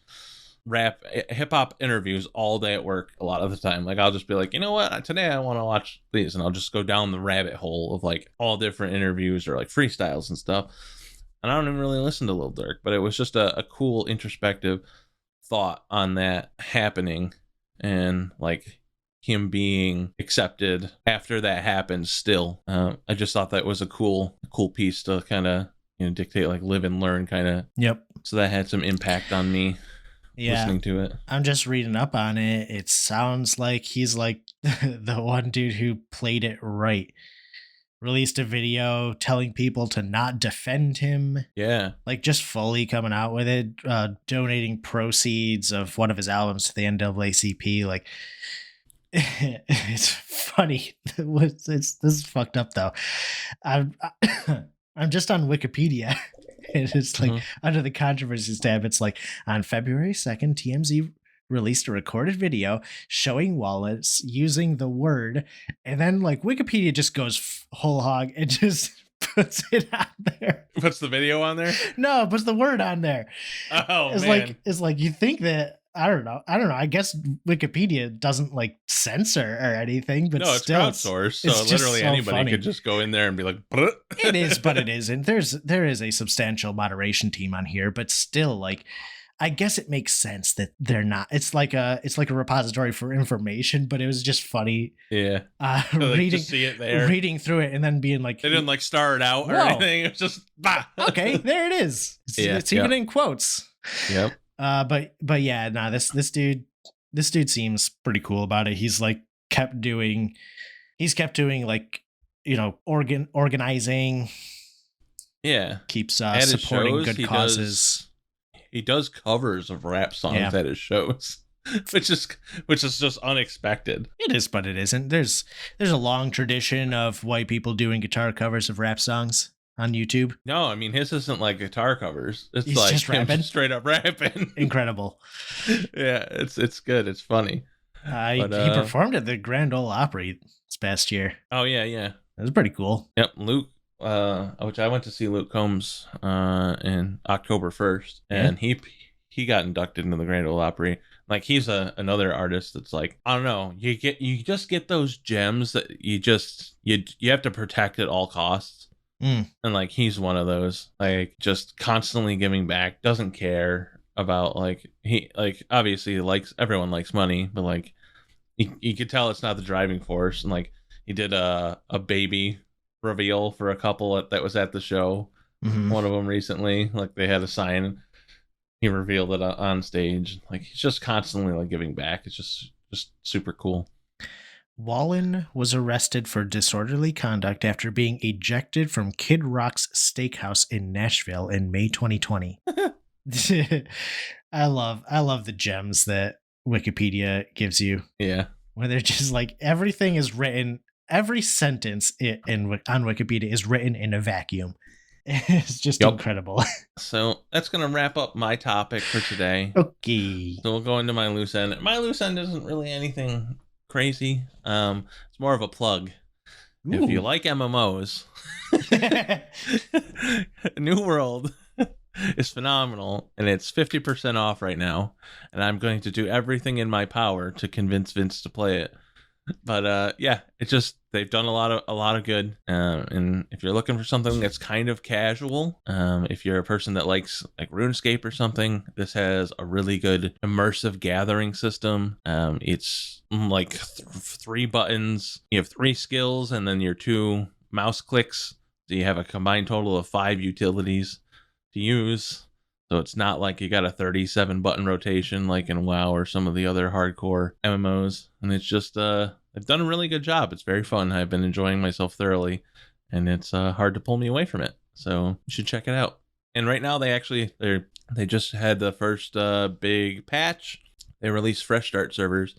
rap hip hop interviews all day at work a lot of the time. Like, I'll just be like, you know what, today I want to watch these, and I'll just go down the rabbit hole of like all different interviews or like freestyles and stuff. And I don't even really listen to Lil Durk, but it was just a cool introspective thought on that happening, and like him being accepted after that happened still. I just thought that was a cool piece to kind of dictate, like, live and learn kind of. Yep. So that had some impact on me. Listening to it. I'm just reading up on it. It sounds like he's like the one dude who played it right. Released a video telling people to not defend him. Yeah. Like, just fully coming out with it, donating proceeds of one of his albums to the NAACP. Like, it's funny. This is fucked up though. I'm just on Wikipedia. It's like under the controversies tab, it's like, on February 2nd, TMZ released a recorded video showing Wallace using the word, and then like Wikipedia just goes whole hog and just puts it on there. Puts the video on there? No, puts the word on there. Oh, it's man. It's like, you think that, I don't know. I guess Wikipedia doesn't like censor or anything, but no, it's still, crowdsourced, so literally anybody could just go in there and be like, Bleh. It is, but it isn't. There is a substantial moderation team on here, but still, like, I guess it makes sense that they're not. It's like a repository for information, but it was just funny. Yeah, reading through it and then being like, they didn't like star it out or anything. It's just okay, there it is. It's even in quotes. Yep. But yeah, no, this dude seems pretty cool about it. He's like kept doing like, organizing. Yeah. Keeps supporting shows, good causes. He does covers of rap songs at his shows, which is just unexpected. It is, but it isn't. There's a long tradition of white people doing guitar covers of rap songs on YouTube. No, I mean, his isn't like guitar covers. It's He's like just rapping. Straight up rapping. Incredible. Yeah, it's good. It's funny. He performed at the Grand Ole Opry this past year. Oh yeah. That was pretty cool. Yep, Luke. Which I went to see Luke Combs in October 1st, and he got inducted into the Grand Ole Opry. Like, he's another artist that's like, I don't know, you just get those gems that you have to protect at all costs. And like, he's one of those, like, just constantly giving back, doesn't care about, like, he, like, obviously everyone likes money, but like, you could tell it's not the driving force. And like, he did a baby reveal for a couple that was at the show. One of them recently, like, they had a sign, he revealed it on stage. Like, he's just constantly like giving back. It's just super cool. Wallen was arrested for disorderly conduct after being ejected from Kid Rock's steakhouse in Nashville in May 2020. I love the gems that Wikipedia gives you. Yeah. Where they're just like, everything is written, every sentence on Wikipedia is written in a vacuum. It's just incredible. So that's going to wrap up my topic for today. Okay. So we'll go into my loose end. My loose end isn't really anything crazy. It's more of a plug. If you Ooh. like MMOs, New World is phenomenal, and it's 50% off right now. And I'm going to do everything in my power to convince Vince to play it. But yeah, it's just they've done a lot of good. And if you're looking for something that's kind of casual, if you're a person that likes like RuneScape or something, this has a really good immersive gathering system. It's like 3 buttons. You have 3 skills, and then your 2 mouse clicks. So you have a combined total of 5 utilities to use. So it's not like you got a 37 button rotation like in WoW or some of the other hardcore MMOs. And it's just, they've done a really good job. It's very fun. I've been enjoying myself thoroughly, and it's hard to pull me away from it. So you should check it out. And right now they just had the first big patch. They released fresh start servers.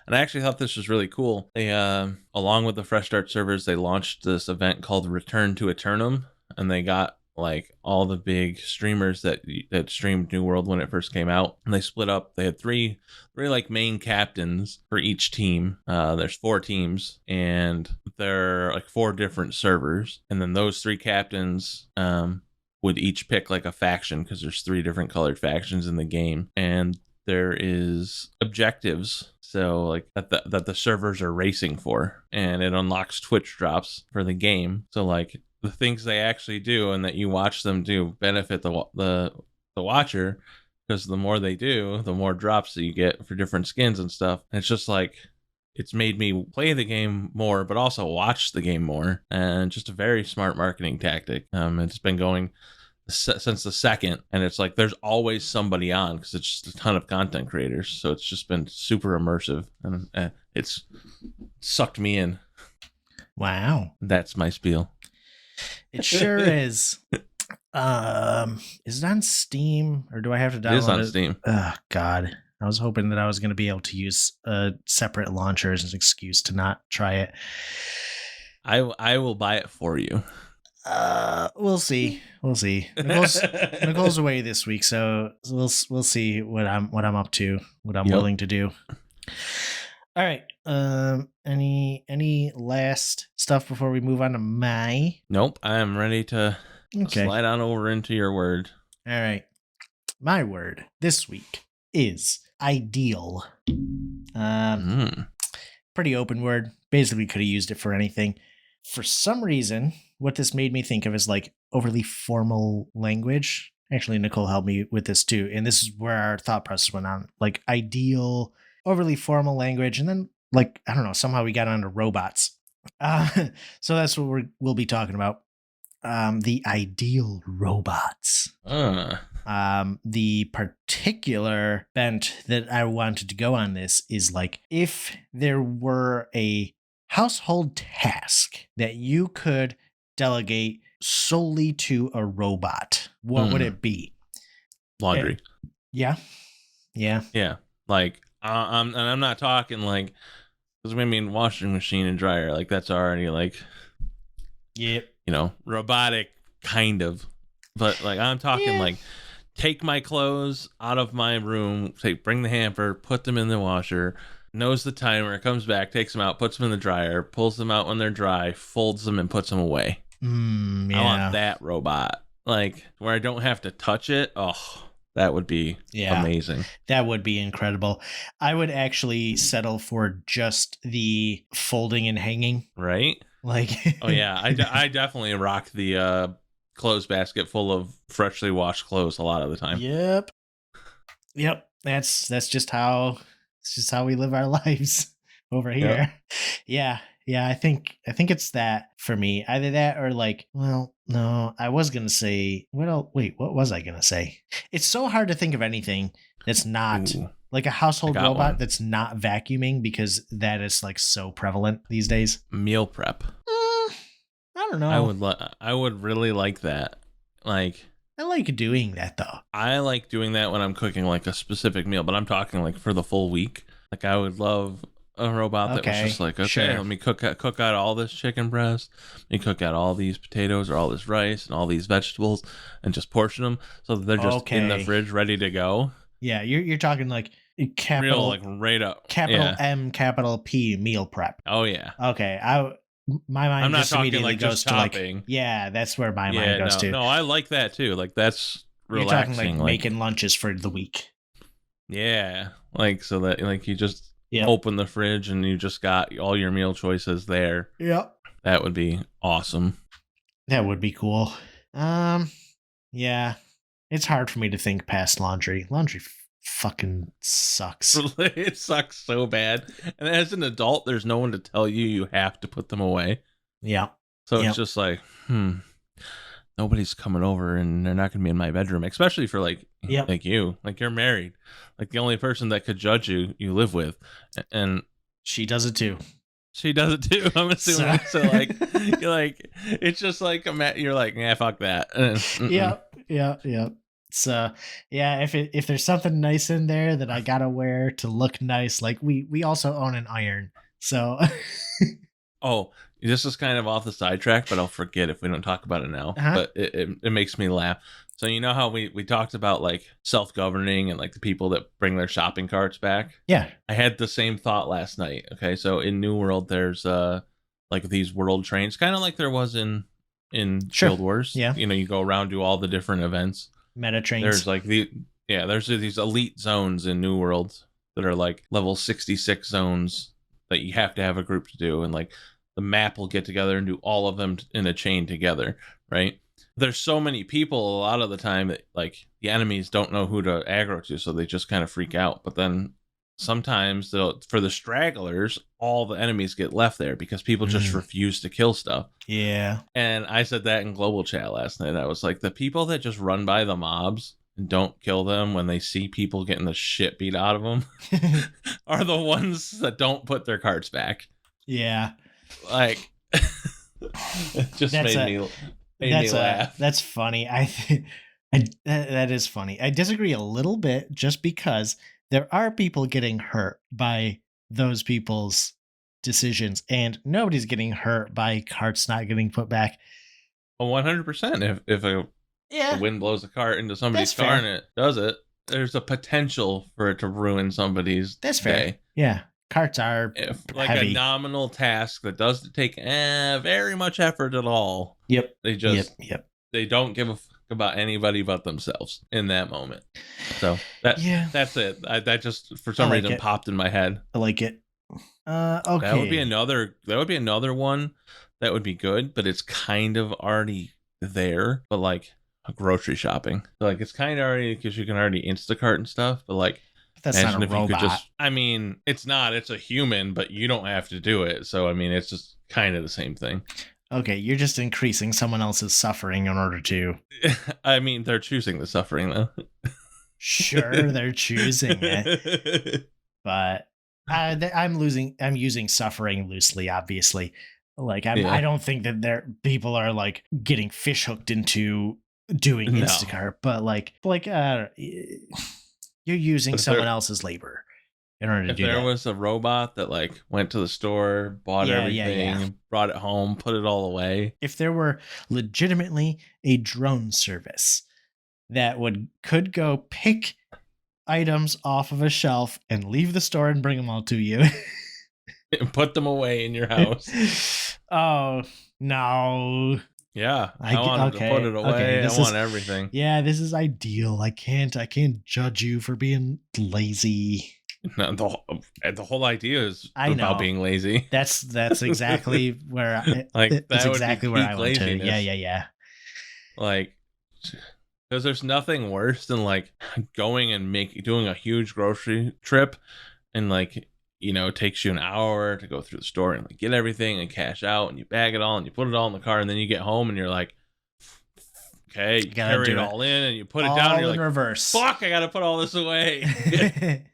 And I actually thought this was really cool. They, along with the fresh start servers, they launched this event called Return to Eternum, and they got like all the big streamers that streamed New World when it first came out, and they split up. They had three like main captains for each team. There's 4 teams, and they're like 4 different servers, and then those 3 captains would each pick like a faction, because there's 3 different colored factions in the game, and there is objectives, so like that the servers are racing for, and it unlocks Twitch drops for the game. So like the things they actually do and that you watch them do benefit the watcher, because the more they do, the more drops that you get for different skins and stuff. And it's just like, it's made me play the game more, but also watch the game more, and just a very smart marketing tactic. It's been going since the second, and it's like there's always somebody on, because it's just a ton of content creators. So it's just been super immersive, and it's sucked me in. Wow, that's my spiel. It sure is. Is it on Steam, or do I have to download it? It is on Steam. Oh God, I was hoping that I was going to be able to use a separate launcher as an excuse to not try it. I will buy it for you. We'll see. Nicole's away this week, so we'll see what I'm up to, what I'm willing to do. All right. Any last stuff before we move on to my? Nope. I am ready to slide on over into your word. All right. My word this week is ideal. Pretty open word. Basically, could have used it for anything. For some reason, what this made me think of is like overly formal language. Actually, Nicole helped me with this too, and this is where our thought process went on. Like ideal, overly formal language, and then like I don't know. Somehow we got onto robots. So that's what we'll be talking about. The ideal robots. The particular bent that I wanted to go on this is like, if there were a household task that you could delegate solely to a robot, what would it be? Laundry. Yeah. Like, and I'm not talking like, because I mean washing machine and dryer, like that's already like, yep, you know, robotic kind of. But like I'm talking like, take my clothes out of my room, bring the hamper, put them in the washer, knows the timer, comes back, takes them out, puts them in the dryer, pulls them out when they're dry, folds them and puts them away. I want that robot, like where I don't have to touch it. Oh, that would be amazing. That would be incredible. I would actually settle for just the folding and hanging. Right? Like, oh yeah, I definitely rock the clothes basket full of freshly washed clothes a lot of the time. Yep. That's just how we live our lives over here. Yep. Yeah, I think it's that for me. Either that or like, well, no, I was going to say, what was I going to say? It's so hard to think of anything that's not like a household robot that's not vacuuming, because that is like so prevalent these days. Meal prep. I don't know. I would really like that. Like, I like doing that though. I like doing that when I'm cooking like a specific meal, but I'm talking like for the full week. Like I would love a robot that was just like, okay, let me cook out all this chicken breast, let me cook out all these potatoes or all this rice and all these vegetables, and just portion them so that they're just in the fridge ready to go. Yeah, you're talking like capital, real, like right up, capital M, capital P meal prep. Oh yeah. Okay, my mind I'm not just talking immediately like goes just to like, shopping. yeah, that's where my mind goes to. No, I like that too. Like that's You're talking relaxing. like making lunches for the week. Yeah, like so that like you just Yep. open the fridge and you just got all your meal choices there. Yep. That would be awesome. That would be cool. Yeah. It's hard for me to think past laundry. Laundry fucking sucks. It sucks so bad. And as an adult, there's no one to tell you have to put them away. Yeah. So it's just like, nobody's coming over and they're not going to be in my bedroom, especially for like you. Like you're married. Like the only person that could judge you live with. And she does it too. She does it too. I'm assuming. So like, you're like, it's just like you're like, yeah, fuck that. Yeah. So yeah, if there's something nice in there that I gotta wear to look nice, like we also own an iron. So oh, this is kind of off the sidetrack, but I'll forget if we don't talk about it now. But it makes me laugh. So you know how we talked about like self-governing and like the people that bring their shopping carts back? Yeah. I had the same thought last night. Okay, so in New World there's like these world trains, kind of like there was in Guild Wars. Yeah. You know, you go around, do all the different events. Meta trains. There's like there's these elite zones in New World that are like level 66 zones that you have to have a group to do, and like the map will get together and do all of them in a chain together, right? There's so many people a lot of the time that like the enemies don't know who to aggro to, so they just kind of freak out. But then sometimes for the stragglers, all the enemies get left there because people just refuse to kill stuff. Yeah. And I said that in global chat last night. I was like, the people that just run by the mobs and don't kill them when they see people getting the shit beat out of them are the ones that don't put their carts back. Yeah. Like, it just made me laugh. That's funny. That is funny. I disagree a little bit just because there are people getting hurt by those people's decisions, and nobody's getting hurt by carts not getting put back. 100%. If a wind blows a cart into somebody's car and it does it, there's a potential for it to ruin somebody's day. Yeah. Carts are like heavy. A nominal task that doesn't take very much effort at all. Yep. They just they don't give a fuck about anybody but themselves in that moment. So that's it. That just for some reason popped in my head. I like it. Okay. That would be another one that would be good, but it's kind of already there. But like grocery shopping, so like it's kind of already because you can already Instacart and stuff. But like, that's not a robot. I mean, it's not. It's a human, but you don't have to do it. So I mean, it's just kind of the same thing. Okay, you're just increasing someone else's suffering in order to. I mean, they're choosing the suffering though. Sure, they're choosing it, but I'm using suffering loosely, obviously. Like I don't think that people are like getting fish hooked into doing Instacart, but like you're using someone else's labor in order to do that. If there was a robot that like went to the store, bought everything, brought it home, put it all away. If there were legitimately a drone service that could go pick items off of a shelf and leave the store and bring them all to you. And put them away in your house. Oh, no. Yeah, I wanted to put it away. I want everything. Yeah, this is ideal. I can't judge you for being lazy. No, the whole idea is about being lazy. That's exactly where that's exactly where I went to. Yeah. Like, because there's nothing worse than like going and doing a huge grocery trip, and like, you know, it takes you an hour to go through the store and like get everything and cash out, and you bag it all and you put it all in the car, and then you get home and you're like, okay, you carry it all in and you put it down and you're like, reverse. Fuck, I gotta put all this away.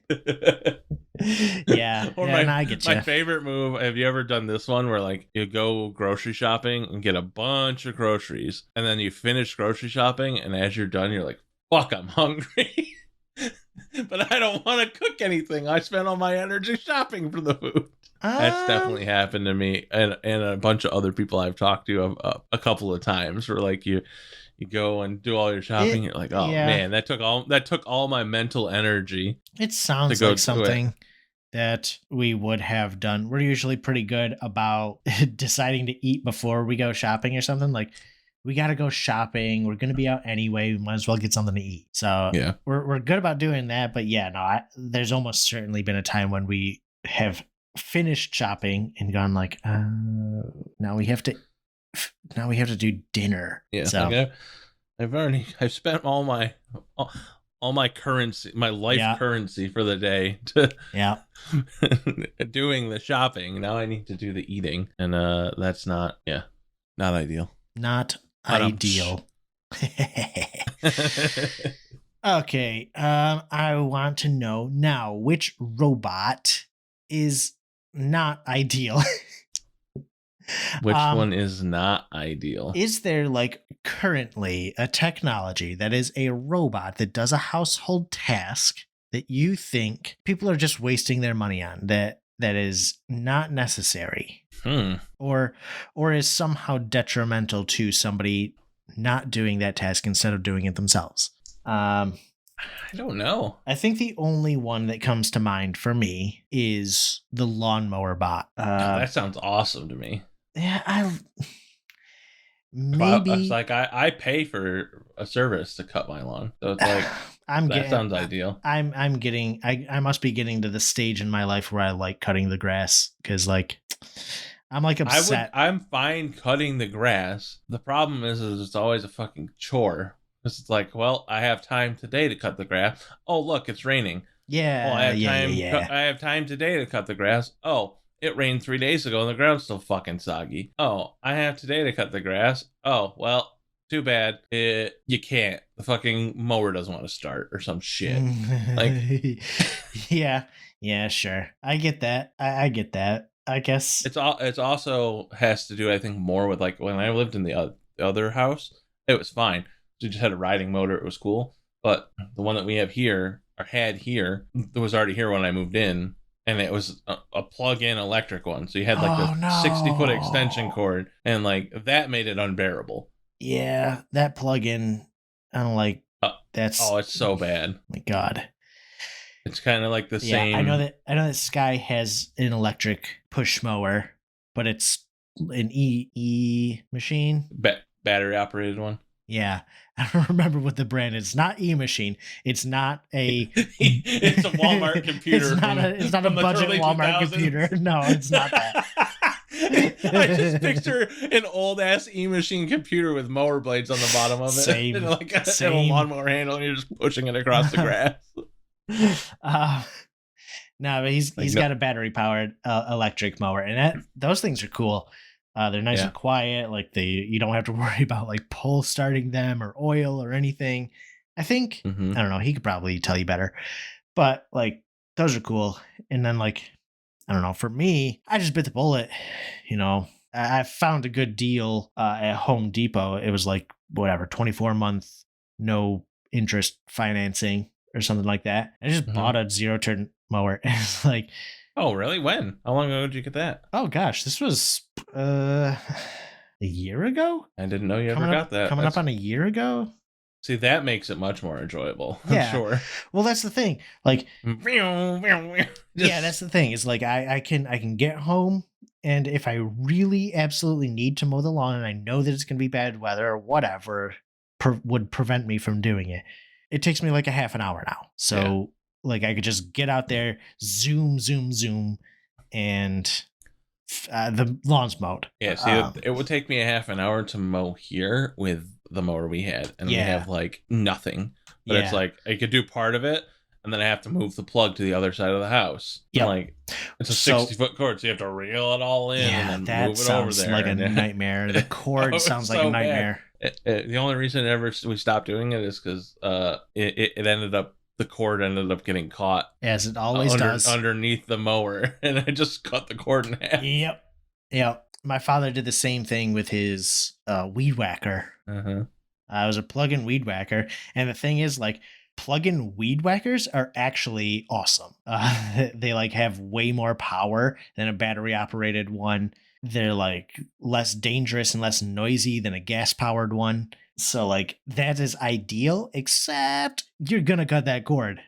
Yeah. I get you. My favorite move, have you ever done this one where like you go grocery shopping and get a bunch of groceries, and then you finish grocery shopping, and as you're done, you're like, fuck, I'm hungry. But I don't want to cook anything. I spent all my energy shopping for the food. That's definitely happened to me and a bunch of other people I've talked to a couple of times, where like you go and do all your shopping, you're like, oh man, that took all my mental energy. It sounds like something that we would have done. We're usually pretty good about deciding to eat before we go shopping or something. Like, we got to go shopping. We're going to be out anyway. We might as well get something to eat. So Yeah. we're good about doing that. But yeah, no, there's almost certainly been a time when we have finished shopping and gone like, now we have to do dinner. Yeah. So Like I've spent all my currency, my life currency for the day to doing the shopping. Now I need to do the eating, and that's not ideal. Not ideal. Okay. I want to know now, which robot is not ideal? Which one is not ideal? Is there like currently a technology that is a robot that does a household task that you think people are just wasting their money on, that is not necessary? Or is somehow detrimental to somebody not doing that task instead of doing it themselves? I don't know. I think the only one that comes to mind for me is the lawnmower bot. That sounds awesome to me. Yeah, maybe it's like I pay for a service to cut my lawn, so it's like that sounds ideal. I must be getting to the stage in my life where I like cutting the grass, because like I'm like upset. I'm fine cutting the grass. The problem is it's always a fucking chore. It's like, well, I have time today to cut the grass. Oh, look, it's raining. Yeah, well, I have time today to cut the grass. Oh, it rained 3 days ago and the ground's still fucking soggy. Oh, I have today to cut the grass. Oh, well, too bad. You can't. The fucking mower doesn't want to start or some shit. Like, yeah, sure. I get that. I get that. I guess it's also has to do, I think, more with like when I lived in the other house, it was fine. We just had a riding motor. It was cool. But the one that we have here, or had here, it was already here when I moved in. And it was a plug-in electric one. So you had like a 60-foot extension cord. And like that made it unbearable. Yeah, that plug-in, I don't like. That's it's so bad. My God. It's kind of like the same. I know that Sky has an electric push mower, but it's an E machine. Battery operated one. Yeah, I don't remember what the brand is. It's not E-machine. It's not a. It's a Walmart computer. It's not a budget Walmart 2000s. Computer. No, it's not that. I just picture an old ass E-machine computer with mower blades on the bottom of it, same, and like a lawnmower handle, and you're just pushing it across the grass. No, but he's got a battery powered electric mower, and those things are cool. They're nice and quiet. Like you don't have to worry about like pull starting them or oil or anything. I think I don't know. He could probably tell you better, but like those are cool. And then like I don't know. For me, I just bit the bullet. You know, I found a good deal at Home Depot. It was like whatever 24-month no interest financing or something like that. I just bought a zero turn mower. And it's like. Oh, really? When? How long ago did you get that? Oh, gosh. This was a year ago? I didn't know you ever got that. Coming up on a year ago? See, that makes it much more enjoyable. Yeah. I'm sure. Well, that's the thing. Like, yeah, that's the thing. It's like I can get home, and if I really absolutely need to mow the lawn and I know that it's going to be bad weather or whatever would prevent me from doing it, it takes me like a half an hour now. So... Yeah. Like I could just get out there, zoom, and the lawn's mowed. Yeah, see, it would take me a half an hour to mow here with the mower we had, and we have like nothing. But it's like I could do part of it, and then I have to move the plug to the other side of the house. Yeah, like it's a 60-foot cord, so you have to reel it all in and then move it over there. Like a nightmare. The cord sounds like a nightmare. The only reason we stopped doing it is because it ended up. The cord ended up getting caught, as it always does, underneath the mower, and I just cut the cord in half. Yep. My father did the same thing with his weed whacker. It was a plug-in weed whacker, and the thing is, like, plug-in weed whackers are actually awesome. They like have way more power than a battery-operated one. They're like less dangerous and less noisy than a gas-powered one. So like that is ideal, except you're gonna cut that cord.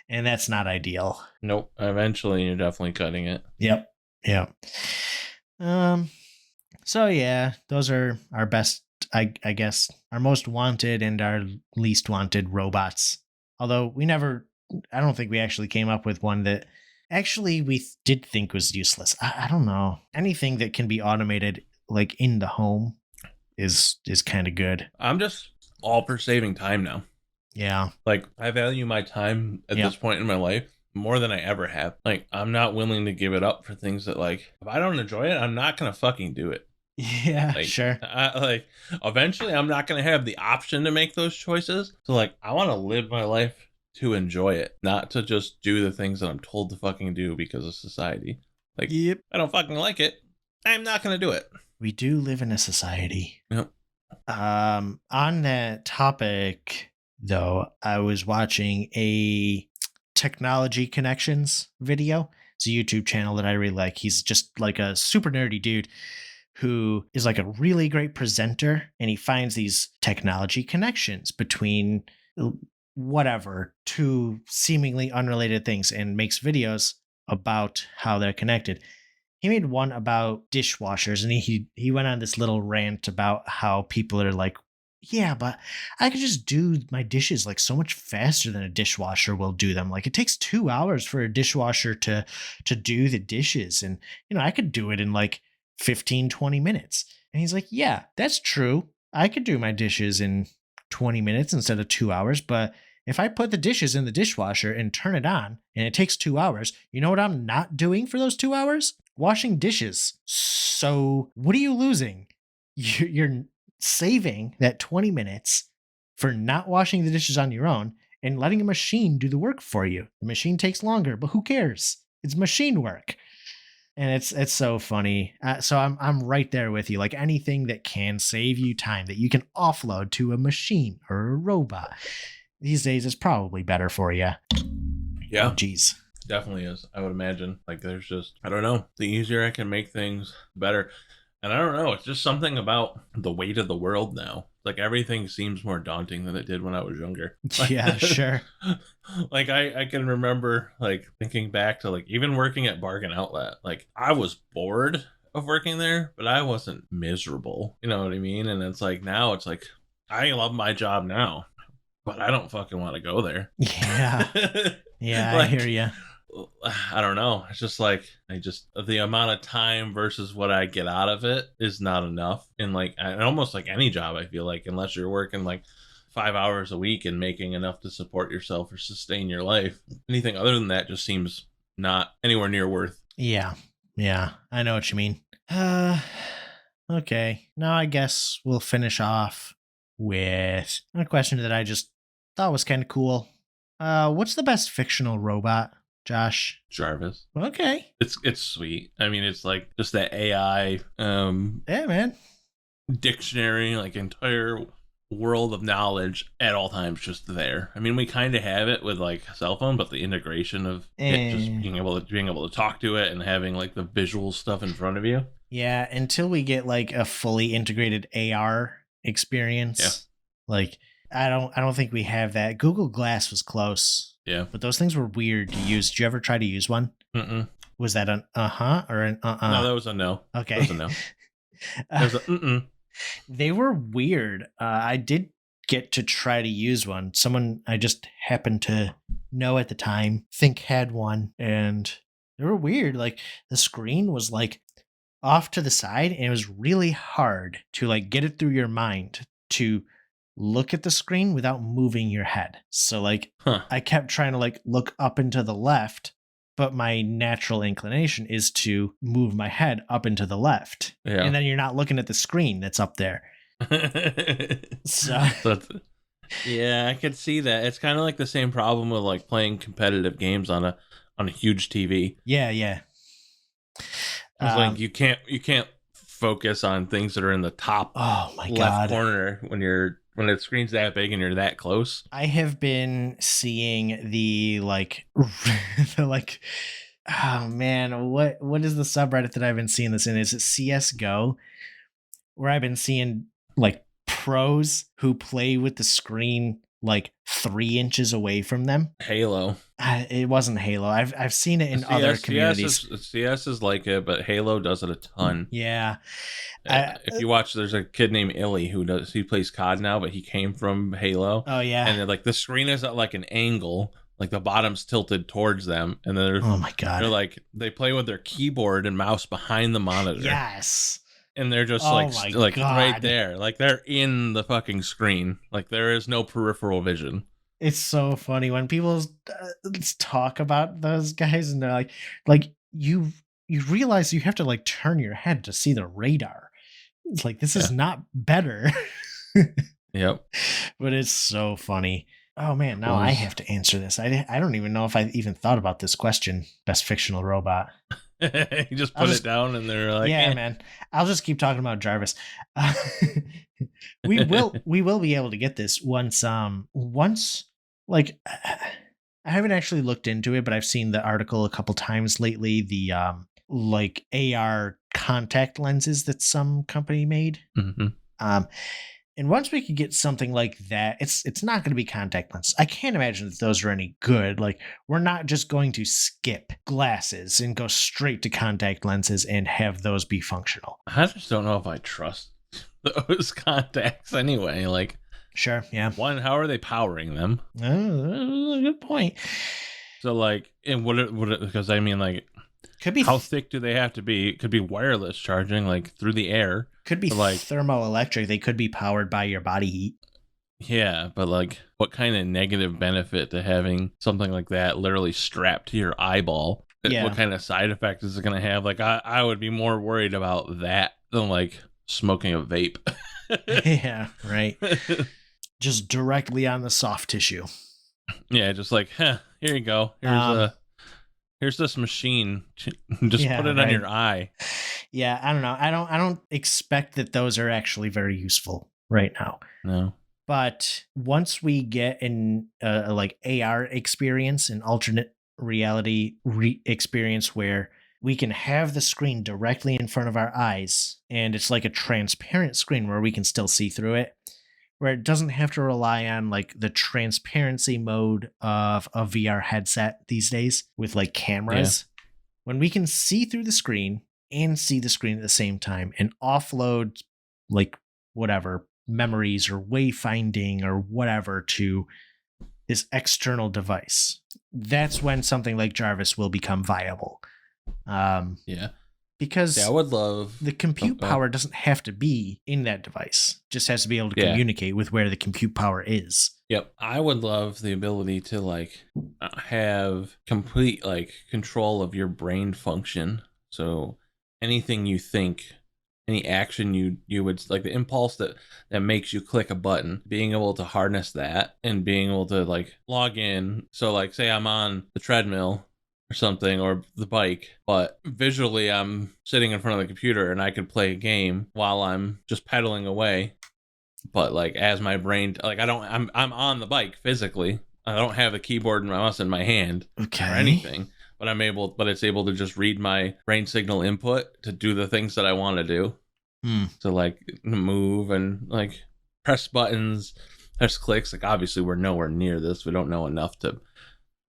And that's not ideal. Nope. Eventually, you're definitely cutting it. Yep. Yep. Um. So yeah, those are our best. I guess our most wanted and our least wanted robots. Although we never, I don't think we actually came up with one that actually did think was useless. I don't know. Anything that can be automated, like in the home, is kind of good. I'm just all for saving time now. Yeah. Like, I value my time at this point in my life more than I ever have. Like, I'm not willing to give it up for things that, like, if I don't enjoy it, I'm not gonna fucking do it. Yeah, Like, sure. like, eventually, I'm not gonna have the option to make those choices. So, like, I want to live my life to enjoy it, not to just do the things that I'm told to fucking do because of society. Like, Yep. I don't fucking like it. I'm not gonna do it. We do live in a society. Yep. On that topic, though, I was watching a Technology Connections video. It's a YouTube channel that I really like. He's just like a super nerdy dude who is like a really great presenter, and he finds these technology connections between whatever two seemingly unrelated things and makes videos about how they're connected. He made one about dishwashers, and he went on this little rant about how people are like, yeah, but I could just do my dishes like so much faster than a dishwasher will do them. Like it takes 2 hours for a dishwasher to do the dishes, and I could do it in like 15-20 minutes. And he's like, yeah, that's true. I could do my dishes in 20 minutes instead of 2 hours, but if I put the dishes in the dishwasher and turn it on and it takes 2 hours, you know what I'm not doing for those 2 hours? Washing dishes. So what are you losing? You're saving that 20 minutes for not washing the dishes on your own and letting a machine do the work for you. The machine takes longer, but who cares? It's machine work. And it's so funny. So I'm right there with you. Like anything that can save you time that you can offload to a machine or a robot these days is probably better for you. Yeah. Oh, geez. Definitely is. I would imagine. Like, there's just, I don't know. The easier I can make things, the better. And I don't know. It's just something about the weight of the world now. Like, everything seems more daunting than it did when I was younger. Yeah, sure. Like, I can remember, like, thinking back to, like, even working at Bargain Outlet. Like, I was bored of working there, but I wasn't miserable. You know what I mean? And it's like, now it's like, I love my job now, but I don't fucking want to go there. Yeah. Yeah, Like, I hear you. I don't know. It's just like, the amount of time versus what I get out of it is not enough. And like, almost like any job, I feel like, unless you're working like 5 hours a week and making enough to support yourself or sustain your life, anything other than that just seems not anywhere near worth. Yeah. Yeah, I know what you mean. Okay. Now I guess we'll finish off with a question that I just thought was kind of cool. What's the best fictional robot, Josh? Jarvis. Okay. It's sweet. I mean, it's like just that AI Yeah, man. dictionary, like entire world of knowledge at all times just there. I mean, we kind of have it with like cell phone, but the integration of it just being able to talk to it and having like the visual stuff in front of you. Yeah, until we get like a fully integrated AR experience. Yeah. Like I don't think we have that. Google Glass was close. Yeah. But those things were weird to use. Did you ever try to use one? Mm-mm. Was that an uh-huh or an uh-uh? No, that was a no. Okay. That was a no. That was a mm-mm. They were weird. I did get to try to use one. Someone I just happened to know at the time think had one, and they were weird. Like the screen was like off to the side, and it was really hard to like get it through your mind to look at the screen without moving your head. So like I kept trying to like look up and to the left, but my natural inclination is to move my head up and to the left. Yeah. And then you're not looking at the screen that's up there. So yeah, I could see that. It's kind of like the same problem with like playing competitive games on a huge TV. Yeah, yeah. It's like you can't focus on things that are in the top left corner when the screen's that big and you're that close. I have been seeing the like the like oh man, what is the subreddit that I've been seeing this in? Is it CS:GO? Where I've been seeing like pros who play with the screen like 3 inches away from them. Halo. It wasn't Halo. I've seen it in other communities. CS is like it, but Halo does it a ton. Yeah. If you watch, there's a kid named Illy he plays COD now, but he came from Halo. Oh yeah. And like the screen is at like an angle, like the bottom's tilted towards them, and oh my god, they're like they play with their keyboard and mouse behind the monitor. Yes. And they're just right there, like they're in the fucking screen. Like there is no peripheral vision. It's so funny when people talk about those guys, and they're like you realize you have to like turn your head to see the radar. It's like this is not better. Yep. But it's so funny. Oh man, now I have to answer this. I don't even know if I even thought about this question. Best fictional robot. You just put it down and they're like, yeah, man. I'll just keep talking about Jarvis. We will be able to get this once like I haven't actually looked into it, but I've seen the article a couple times lately. The like AR contact lenses that some company made. Mm-hmm. And once we could get something like that, it's not going to be contact lenses. I can't imagine that those are any good. Like, we're not just going to skip glasses and go straight to contact lenses and have those be functional. I just don't know if I trust those contacts anyway. Like, sure, yeah. One, how are they powering them? Oh, good point. So, like, and would it? Because I mean, like, could be how thick do they have to be? It could be wireless charging, like through the air. Could be like thermoelectric. They could be powered by your body heat. Yeah, but like, what kind of negative benefit to having something like that literally strapped to your eyeball? Yeah. What kind of side effect is it going to have? Like, I would be more worried about that than like smoking a vape. Yeah, right. Just directly on the soft tissue. Yeah, just like, here you go. Here's this machine. Just put it on your eye. Yeah, I don't know. I don't expect that those are actually very useful right now. No. But once we get an like AR experience, an alternate reality experience where we can have the screen directly in front of our eyes, and it's like a transparent screen where we can still see through it, where it doesn't have to rely on like the transparency mode of a VR headset these days with like cameras. Yeah. When we can see through the screen and see the screen at the same time and offload like whatever memories or wayfinding or whatever to this external device, that's when something like Jarvis will become viable. Yeah. Because I would love the compute power doesn't have to be in that device. It just has to be able to communicate with where the compute power is. Yep. I would love the ability to like have complete like control of your brain function. So anything you think, any action you would like, the impulse that makes you click a button, being able to harness that and being able to like log in. So like say I'm on the treadmill or something, or the bike, but visually I'm sitting in front of the computer and I could play a game while I'm just pedaling away. But like as my brain, like I'm on the bike physically. I don't have a keyboard and mouse in my hand or anything, but it's able to just read my brain signal input to do the things that I want to do. To like move and like press buttons, press clicks. Like obviously we're nowhere near this. We don't know enough to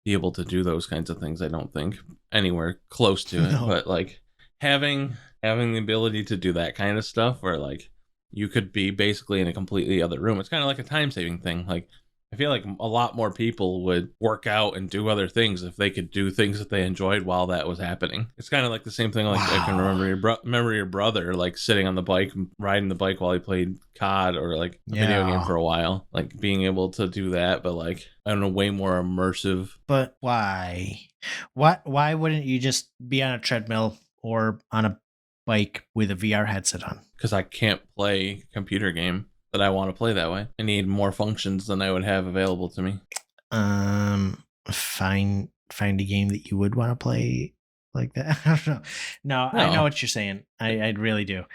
be able to do those kinds of things. I don't think anywhere close to it. No. But like having the ability to do that kind of stuff where like you could be basically in a completely other room. It's kind of like a time saving thing. Like I feel like a lot more people would work out and do other things if they could do things that they enjoyed while that was happening. It's kind of like the same thing. Like I can remember your brother like sitting on the bike, riding the bike while he played COD or like a video game for a while. Like being able to do that, but like I don't know, way more immersive. But why? Why wouldn't you just be on a treadmill or on a bike with a VR headset on? Because I can't play a computer game that I want to play that way. I need more functions than I would have available to me. Find a game that you would want to play like that. I don't know. No, I know what you're saying. I really do.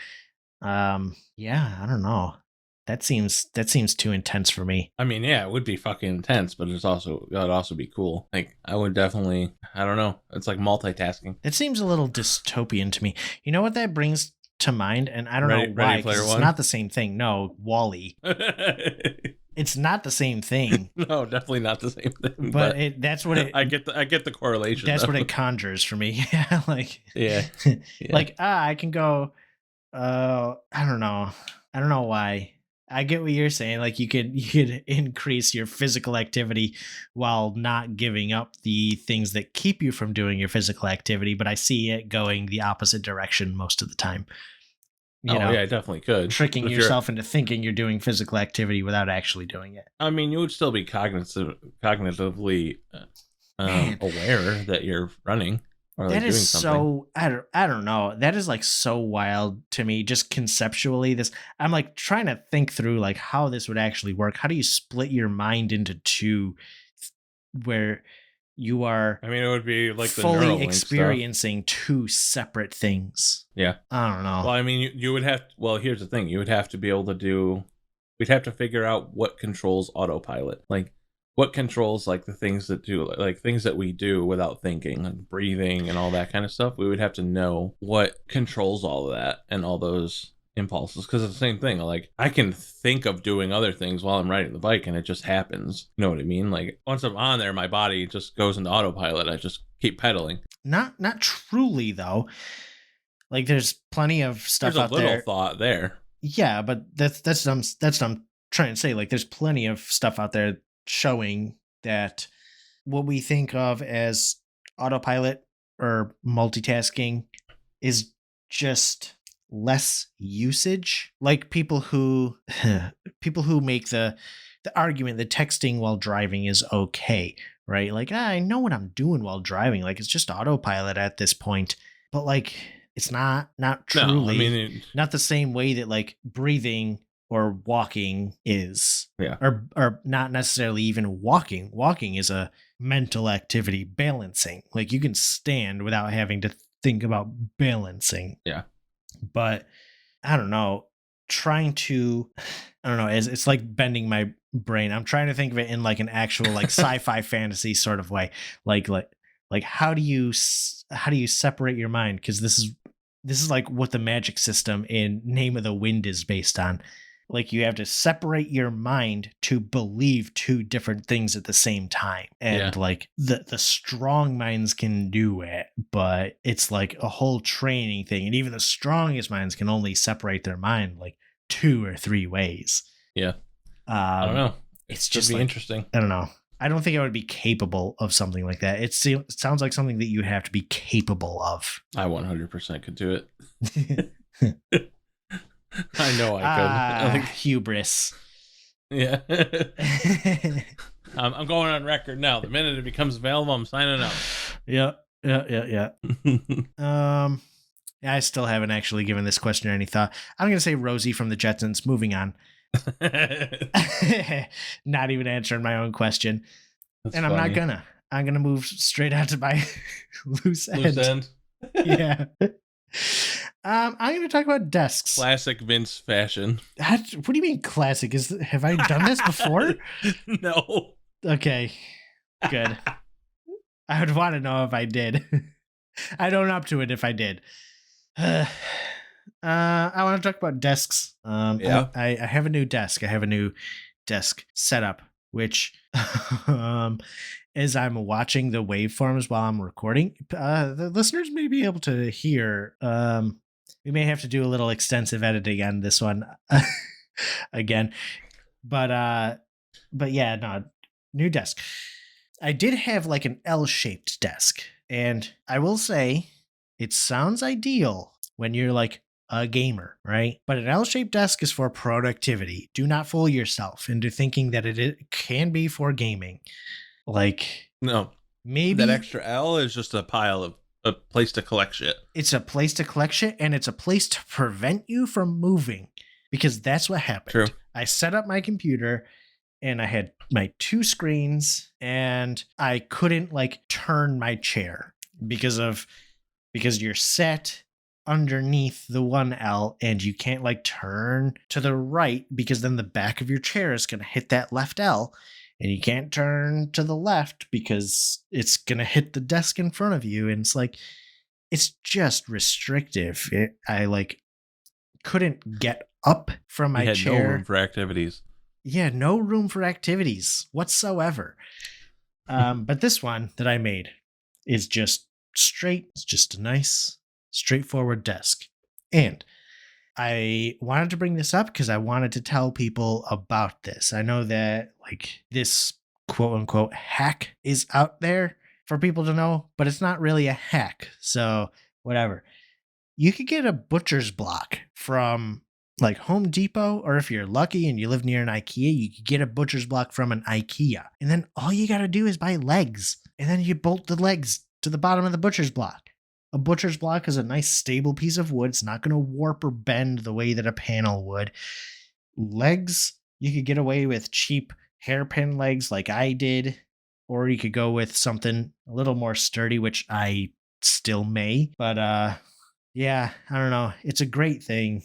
Yeah, I don't know. That seems too intense for me. I mean, yeah, it would be fucking intense, but it'd also be cool. Like I would definitely, I don't know. It's like multitasking. It seems a little dystopian to me. You know what that brings to mind, and I don't know why, because it's not the same thing. No, WALL-E. It's not the same thing. No, definitely not the same thing. But But that's what it I get the correlation that's what though. it conjures for me. Yeah, like Yeah, yeah. like I can go I don't know. I don't know why. I get what you're saying. Like you could increase your physical activity while not giving up the things that keep you from doing your physical activity, but I see it going the opposite direction most of the time. You Oh know, yeah, I definitely could. tricking But if you're, yourself into thinking you're doing physical activity without actually doing it. I mean, you would still be cognitively Man, aware that you're running or that like is doing something. so I don't know. That is like so wild to me just conceptually. This I'm like trying to think through like how this would actually work. How do you split your mind into two where you are I mean, it would be like the fully Neuralink stuff. experiencing two separate things? Yeah. I don't know. Well, I mean, you would have. Well, here's the thing: you would have to be able to do. We'd have to figure out what controls autopilot, like what controls like the things that do, like things that we do without thinking, like breathing and all that kind of stuff. We would have to know what controls all of that and all those impulses, because it's the same thing. Like I can think of doing other things while I'm riding the bike, and it just happens. You know what I mean? Like once I'm on there, my body just goes into autopilot. I just keep pedaling. Not truly though. Like there's plenty of There's stuff a out little there. thought there. Yeah, but that's what I'm trying to say. Like, there's plenty of stuff out there showing that what we think of as autopilot or multitasking is just less usage. Like people who make the argument that texting while driving is okay, right? Like, I know what I'm doing while driving. Like, it's just autopilot at this point. But like, it's not No, I mean, truly not the same way that like breathing or walking is, yeah. or not necessarily even walking. Walking is a mental activity. Balancing, like you can stand without having to think about balancing. Yeah. But I don't know, trying to I don't know, it's like bending my brain. I'm trying to think of it in like an actual like sci-fi fantasy sort of way. Like how do you how do you separate your mind, cuz this is like what the magic system in Name of the Wind is based on. Like you have to separate your mind to believe two different things at the same time. And Yeah. like the strong minds can do it, but it's like a whole training thing. And even the strongest minds can only separate their mind like two or three ways. Yeah. I don't know. It It's should just be like interesting. I don't know. I don't think I would be capable of something like that. It sounds like something that you have to be capable of. I 100% could do it. I know I could. Like, Hubris. yeah. I'm going on record now. The minute it becomes available, I'm signing up. Yeah. Yeah, I still haven't actually given this question any thought. I'm gonna say Rosie from the Jetsons. Moving on. Not even answering my own question. That's And funny. I'm gonna move straight out to my loose end. Loose end. Yeah. I'm gonna talk about desks. Classic Vince fashion. What do you mean classic? Have I done this before? No. Okay. Good. I would want to know if I did. I'd own up to it if I did. I want to talk about desks. Yeah. I have a new desk. I have a new desk setup, which as I'm watching the waveforms while I'm recording, the listeners may be able to hear. We may have to do a little extensive editing on this one again. But yeah, no, new desk. I did have like an L-shaped desk, and I will say it sounds ideal when you're like a gamer, right? But an L-shaped desk is for productivity. Do not fool yourself into thinking that it can be for gaming. Like, No. maybe That extra L is just a pile of a place to collect shit. it's a place to collect shit, and it's a place to prevent you from moving, because that's what happened. True. I set up my computer and I had my two screens, and I couldn't like turn my chair because you're set underneath the one L and you can't like turn to the right, because then the back of your chair is going to hit that left L, and you can't turn to the left because it's going to hit the desk in front of you. And it's like, it's just restrictive. I like couldn't get up from my You had no chair. room for activities. Yeah, no room for activities whatsoever. But this one that I made is just straight. It's just a nice, straightforward desk. And I wanted to bring this up because I wanted to tell people about this. I know that like this quote unquote hack is out there for people to know, but it's not really a hack. So whatever. You could get a butcher's block from like Home Depot, or if you're lucky and you live near an IKEA, you could get a butcher's block from an IKEA. And then all you got to do is buy legs, and then you bolt the legs to the bottom of the butcher's block. A butcher's block is a nice stable piece of wood. It's not going to warp or bend the way that a panel would. Legs, you could get away with cheap hairpin legs like I did, or you could go with something a little more sturdy, which I still may. But yeah, I don't know. It's a great thing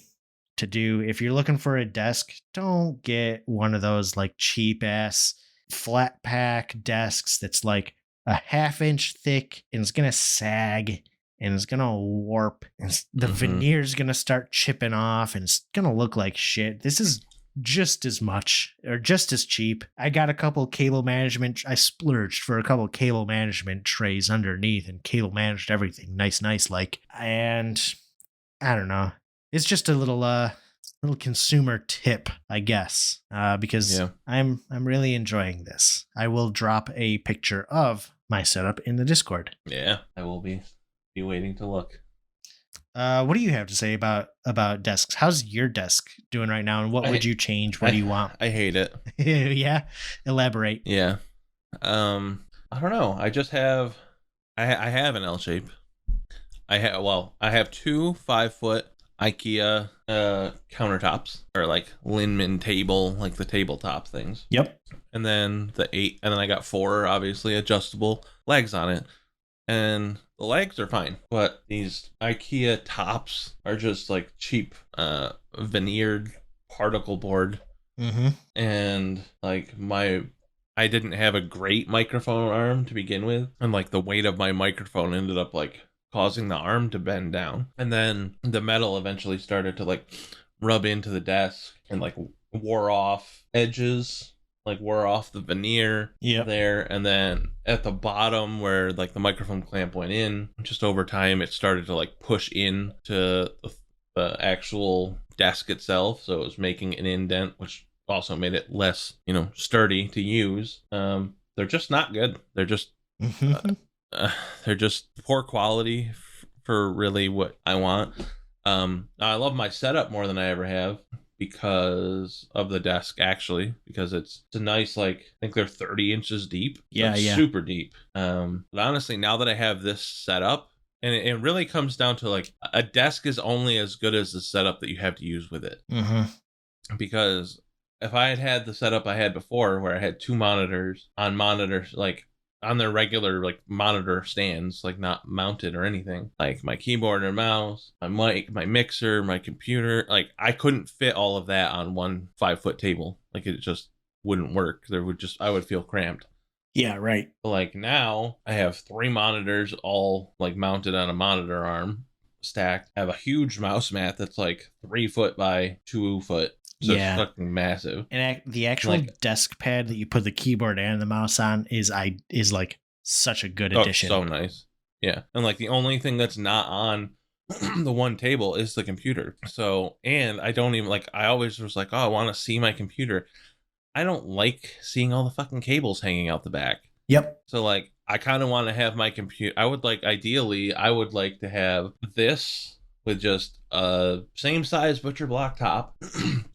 to do. If you're looking for a desk, don't get one of those like cheap ass flat pack desks that's like a half-inch thick and it's gonna sag and it's gonna warp and the veneer's gonna start chipping off and it's gonna look like shit. This is just as much or just as cheap. I got a couple cable management. I splurged for a couple cable management trays underneath and cable managed everything nice like. And I don't know. It's just a little consumer tip, I guess, because I'm really enjoying this. I will drop a picture of my setup in the Discord. Yeah, I will be waiting to look. What do you have to say about desks? How's your desk doing right now, and what would you change? What do you want? I hate it. Yeah, elaborate. Yeah, I don't know. I just have I have an L shape. I have 2 5-foot IKEA countertops, or like Linman table, like the tabletop things. Yep. And then I got 4 obviously adjustable legs on it. And the legs are fine, but these IKEA tops are just like cheap veneered particle board. And like I didn't have a great microphone arm to begin with, and like the weight of my microphone ended up like causing the arm to bend down, and then the metal eventually started to like rub into the desk and like wore off edges, like wore off the veneer there. And then at the bottom where like the microphone clamp went in, just over time it started to like push in to the actual desk itself, so it was making an indent, which also made it less sturdy to use. They're just not good. They're just poor quality for really what I want. I love my setup more than I ever have because of the desk, actually, because it's a nice, like, I think they're 30 inches deep. Yeah. Super deep. But honestly, now that I have this set up, and it really comes down to like a desk is only as good as the setup that you have to use with it. Because if I had the setup I had before, where I had 2 monitors like on their regular like monitor stands, like not mounted or anything, like my keyboard and mouse, my mic, my mixer, my computer, like I couldn't fit all of that on one 5-foot table. Like it just wouldn't work. I would feel cramped. Yeah, right. Like now I have 3 monitors all like mounted on a monitor arm stacked. I have a huge mouse mat that's like 3 foot by 2 foot. So it's fucking massive. And the actual desk pad that you put the keyboard and the mouse on is like such a good addition. So nice. Yeah. And like the only thing that's not on the one table is the computer. So, and I don't even like, I always was like, oh, I want to see my computer. I don't like seeing all the fucking cables hanging out the back. Yep. So like, I kind of want to have my computer. Ideally, I would like to have this with just a same size butcher block top,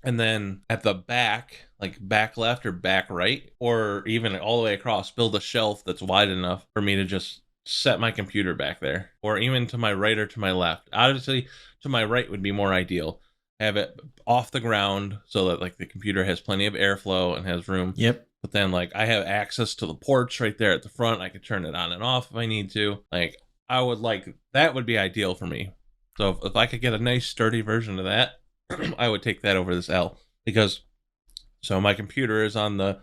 and then at the back, like back left or back right, or even all the way across, build a shelf that's wide enough for me to just set my computer back there, or even to my right or to my left. Obviously, to my right would be more ideal. Have it off the ground so that like the computer has plenty of airflow and has room. Yep. But then like I have access to the ports right there at the front. I could turn it on and off if I need to. Like that would be ideal for me. So if I could get a nice sturdy version of that, I would take that over this L, because so my computer is on the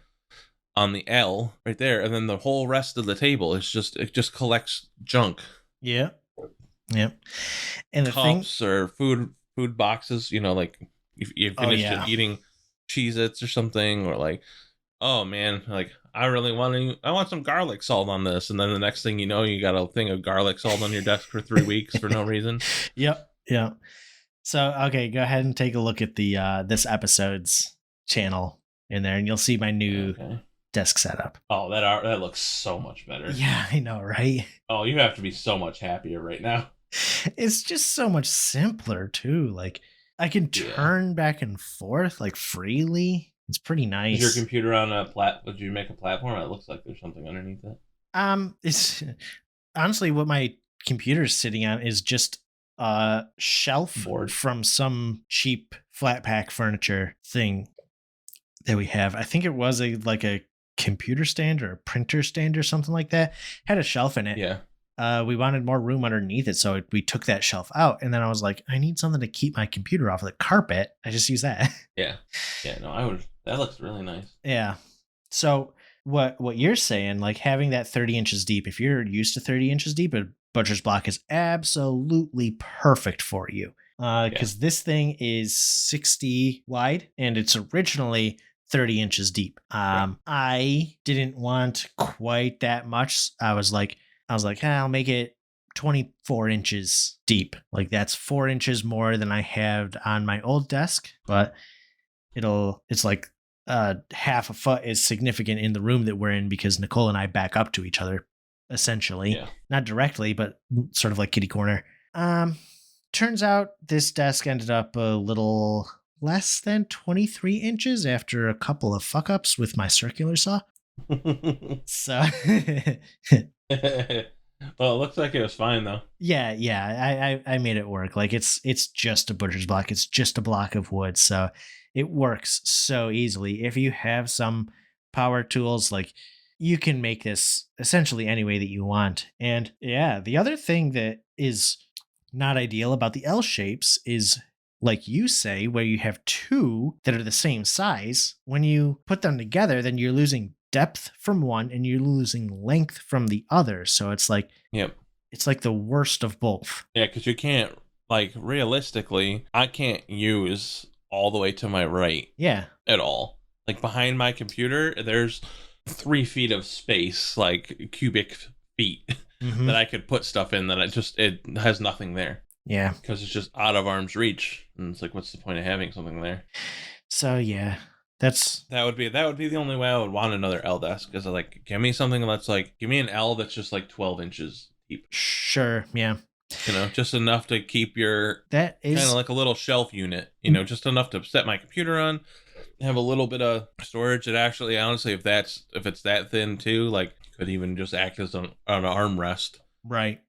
L right there, and then the whole rest of the table is just collects junk. Yeah. Yep. And the cups or food boxes, like if you finished eating Cheez-Its or something, or like, oh man, like I want some garlic salt on this, and then the next thing you know, you got a thing of garlic salt on your desk for 3 weeks for no reason. Yep. Yep. So okay, go ahead and take a look at the this episode's channel in there, and you'll see my new desk setup. Oh, that looks so much better. Yeah, I know, right? Oh, you have to be so much happier right now. It's just so much simpler too. Like I can turn back and forth like freely. It's pretty nice. Is your computer on a Did you make a platform? It looks like there's something underneath it. It's honestly what my computer's sitting on is just a shelf board from some cheap flat pack furniture thing that we have. I think it was a computer stand or a printer stand or something like that. Had a shelf in it. Yeah. We wanted more room underneath it, so we took that shelf out, and then I was like, I need something to keep my computer off of the carpet. I just use that. Yeah. No, that looks really nice. Yeah. So what you're saying, like having that 30 inches deep, if you're used to 30 inches deep, a butcher's block is absolutely perfect for you. Because this thing is 60 wide, and it's originally 30 inches deep. I didn't want quite that much. I was like, I'll make it 24 inches deep. Like that's 4 inches more than I had on my old desk, but it's like half a foot is significant in the room that we're in because Nicole and I back up to each other, essentially. Yeah. Not directly, but sort of like kitty corner. Turns out this desk ended up a little less than 23 inches after a couple of fuck ups with my circular saw. So well, it looks like it was fine though. Yeah, I made it work. Like it's just a butcher's block. It's just a block of wood, so it works so easily. If you have some power tools, like you can make this essentially any way that you want. And yeah, the other thing that is not ideal about the L shapes is, like you say, where you have two that are the same size. When you put them together, then you're losing depth from one and you're losing length from the other. So it's like, it's like the worst of both. Yeah, because you can't, like, realistically, I can't use all the way to my right. Yeah. At all. Like behind my computer, there's 3 feet of space, like cubic feet, that I could put stuff in that it has nothing there. Yeah. Because it's just out of arm's reach. And it's like, what's the point of having something there? So yeah. That would be the only way I would want another L desk, is like, give me something that's like, give me an L that's just like 12 inches deep. Sure, yeah. You know, just enough to keep that is kind of like a little shelf unit, you know, just enough to set my computer on, have a little bit of storage. It actually, honestly, if it's that thin too, like could even just act as an armrest. Right.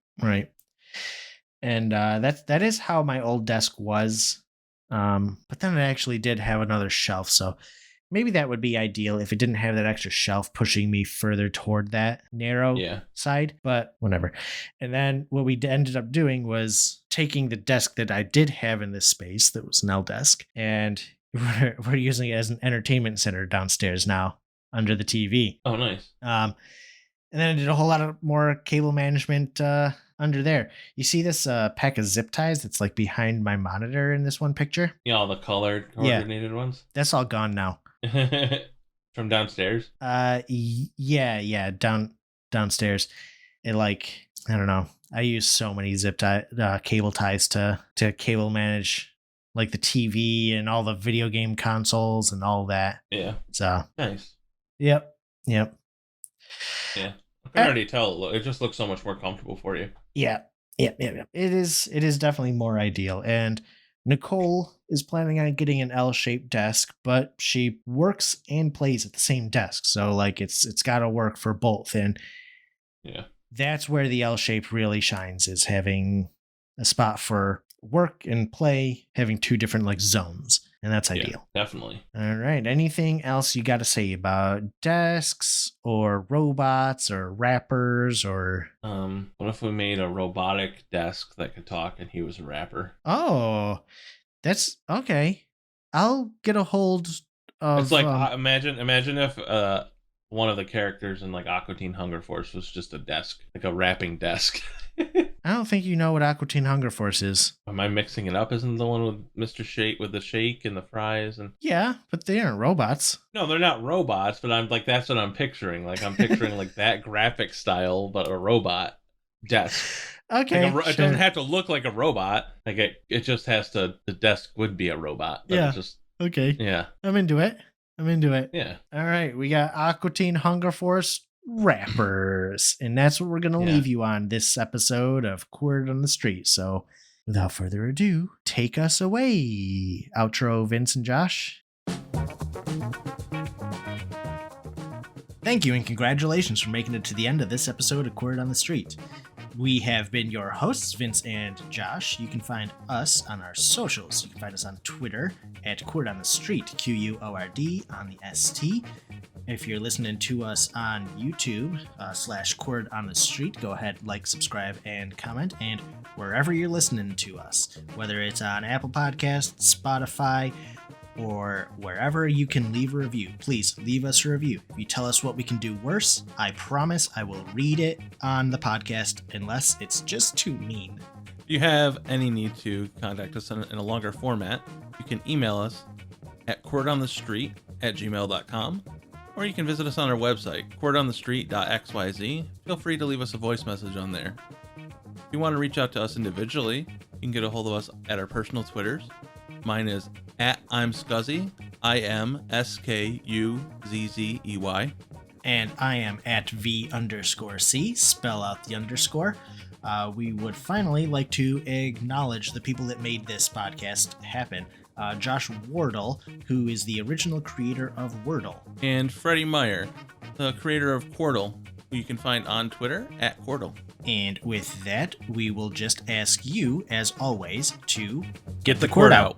And that is how my old desk was. But then it actually did have another shelf, so maybe that would be ideal if it didn't have that extra shelf pushing me further toward that narrow side, but whatever. And then what we ended up doing was taking the desk that I did have in this space that was an L desk, and we're using it as an entertainment center downstairs now under the TV. Oh, nice. And then I did a whole lot of more cable management under there. You see this pack of zip ties that's like behind my monitor in this one picture? Yeah, all the colored coordinated ones. That's all gone now. From downstairs? Yeah, downstairs. It like, I don't know. I use so many cable ties to cable manage like the TV and all the video game consoles and all that. Yeah. So nice. Yep. Yeah. I can already tell. It just looks so much more comfortable for you. Yeah. It is definitely more ideal. And Nicole is planning on getting an L-shaped desk, but she works and plays at the same desk. So like it's got to work for both. And yeah, that's where the L-shape really shines, is having a spot for work and play, having two different like zones. And that's ideal. Definitely. All right. Anything else you got to say about desks or robots or wrappers or? What if we made a robotic desk that could talk and he was a rapper? Oh, that's okay. I'll get a hold of. It's like imagine if one of the characters in like Aqua Teen Hunger Force was just a desk, like a rapping desk. I don't think you know what Aqua Teen Hunger Force is. Am I mixing it up? Isn't the one with Mr. Shake with the shake and the fries and? Yeah, but they aren't robots. No, they're not robots, but I'm like that's what I'm picturing. Like I'm picturing like that graphic style, but a robot desk. Okay, It doesn't have to look like a robot. Like it just has to. The desk would be a robot. But yeah. Just okay. Yeah. I'm into it. Yeah. All right, we got Aqua Teen Hunger Force rappers, and that's what we're gonna leave you on this episode of Word on the Street. So, without further ado, take us away. Outro, Vince and Josh. Thank you and congratulations for making it to the end of this episode of Word on the Street. We have been your hosts, Vince and Josh. You can find us on our socials. You can find us on Twitter at Quord on the Street, QUORD on the ST. If you're listening to us on YouTube /Quord on the Street, go ahead, like, subscribe, and comment. And wherever you're listening to us, whether it's on Apple Podcasts, Spotify, or wherever you can leave a review, please leave us a review. If you tell us what we can do worse, I promise I will read it on the podcast unless it's just too mean. If you have any need to contact us in a longer format, you can email us at quordonthestreet@gmail.com, or you can visit us on our website, quordonthestreet.xyz. Feel free to leave us a voice message on there. If you want to reach out to us individually, you can get a hold of us at our personal Twitters. Mine is I'm Scuzzy, IMSKUZZEY. And I am at V_C, spell out the underscore. We would finally like to acknowledge the people that made this podcast happen. Josh Wardle, who is the original creator of Wordle. And Freddie Meyer, the creator of Quordle, who you can find on Twitter at Quordle. And with that, we will just ask you, as always, to get the Quord out.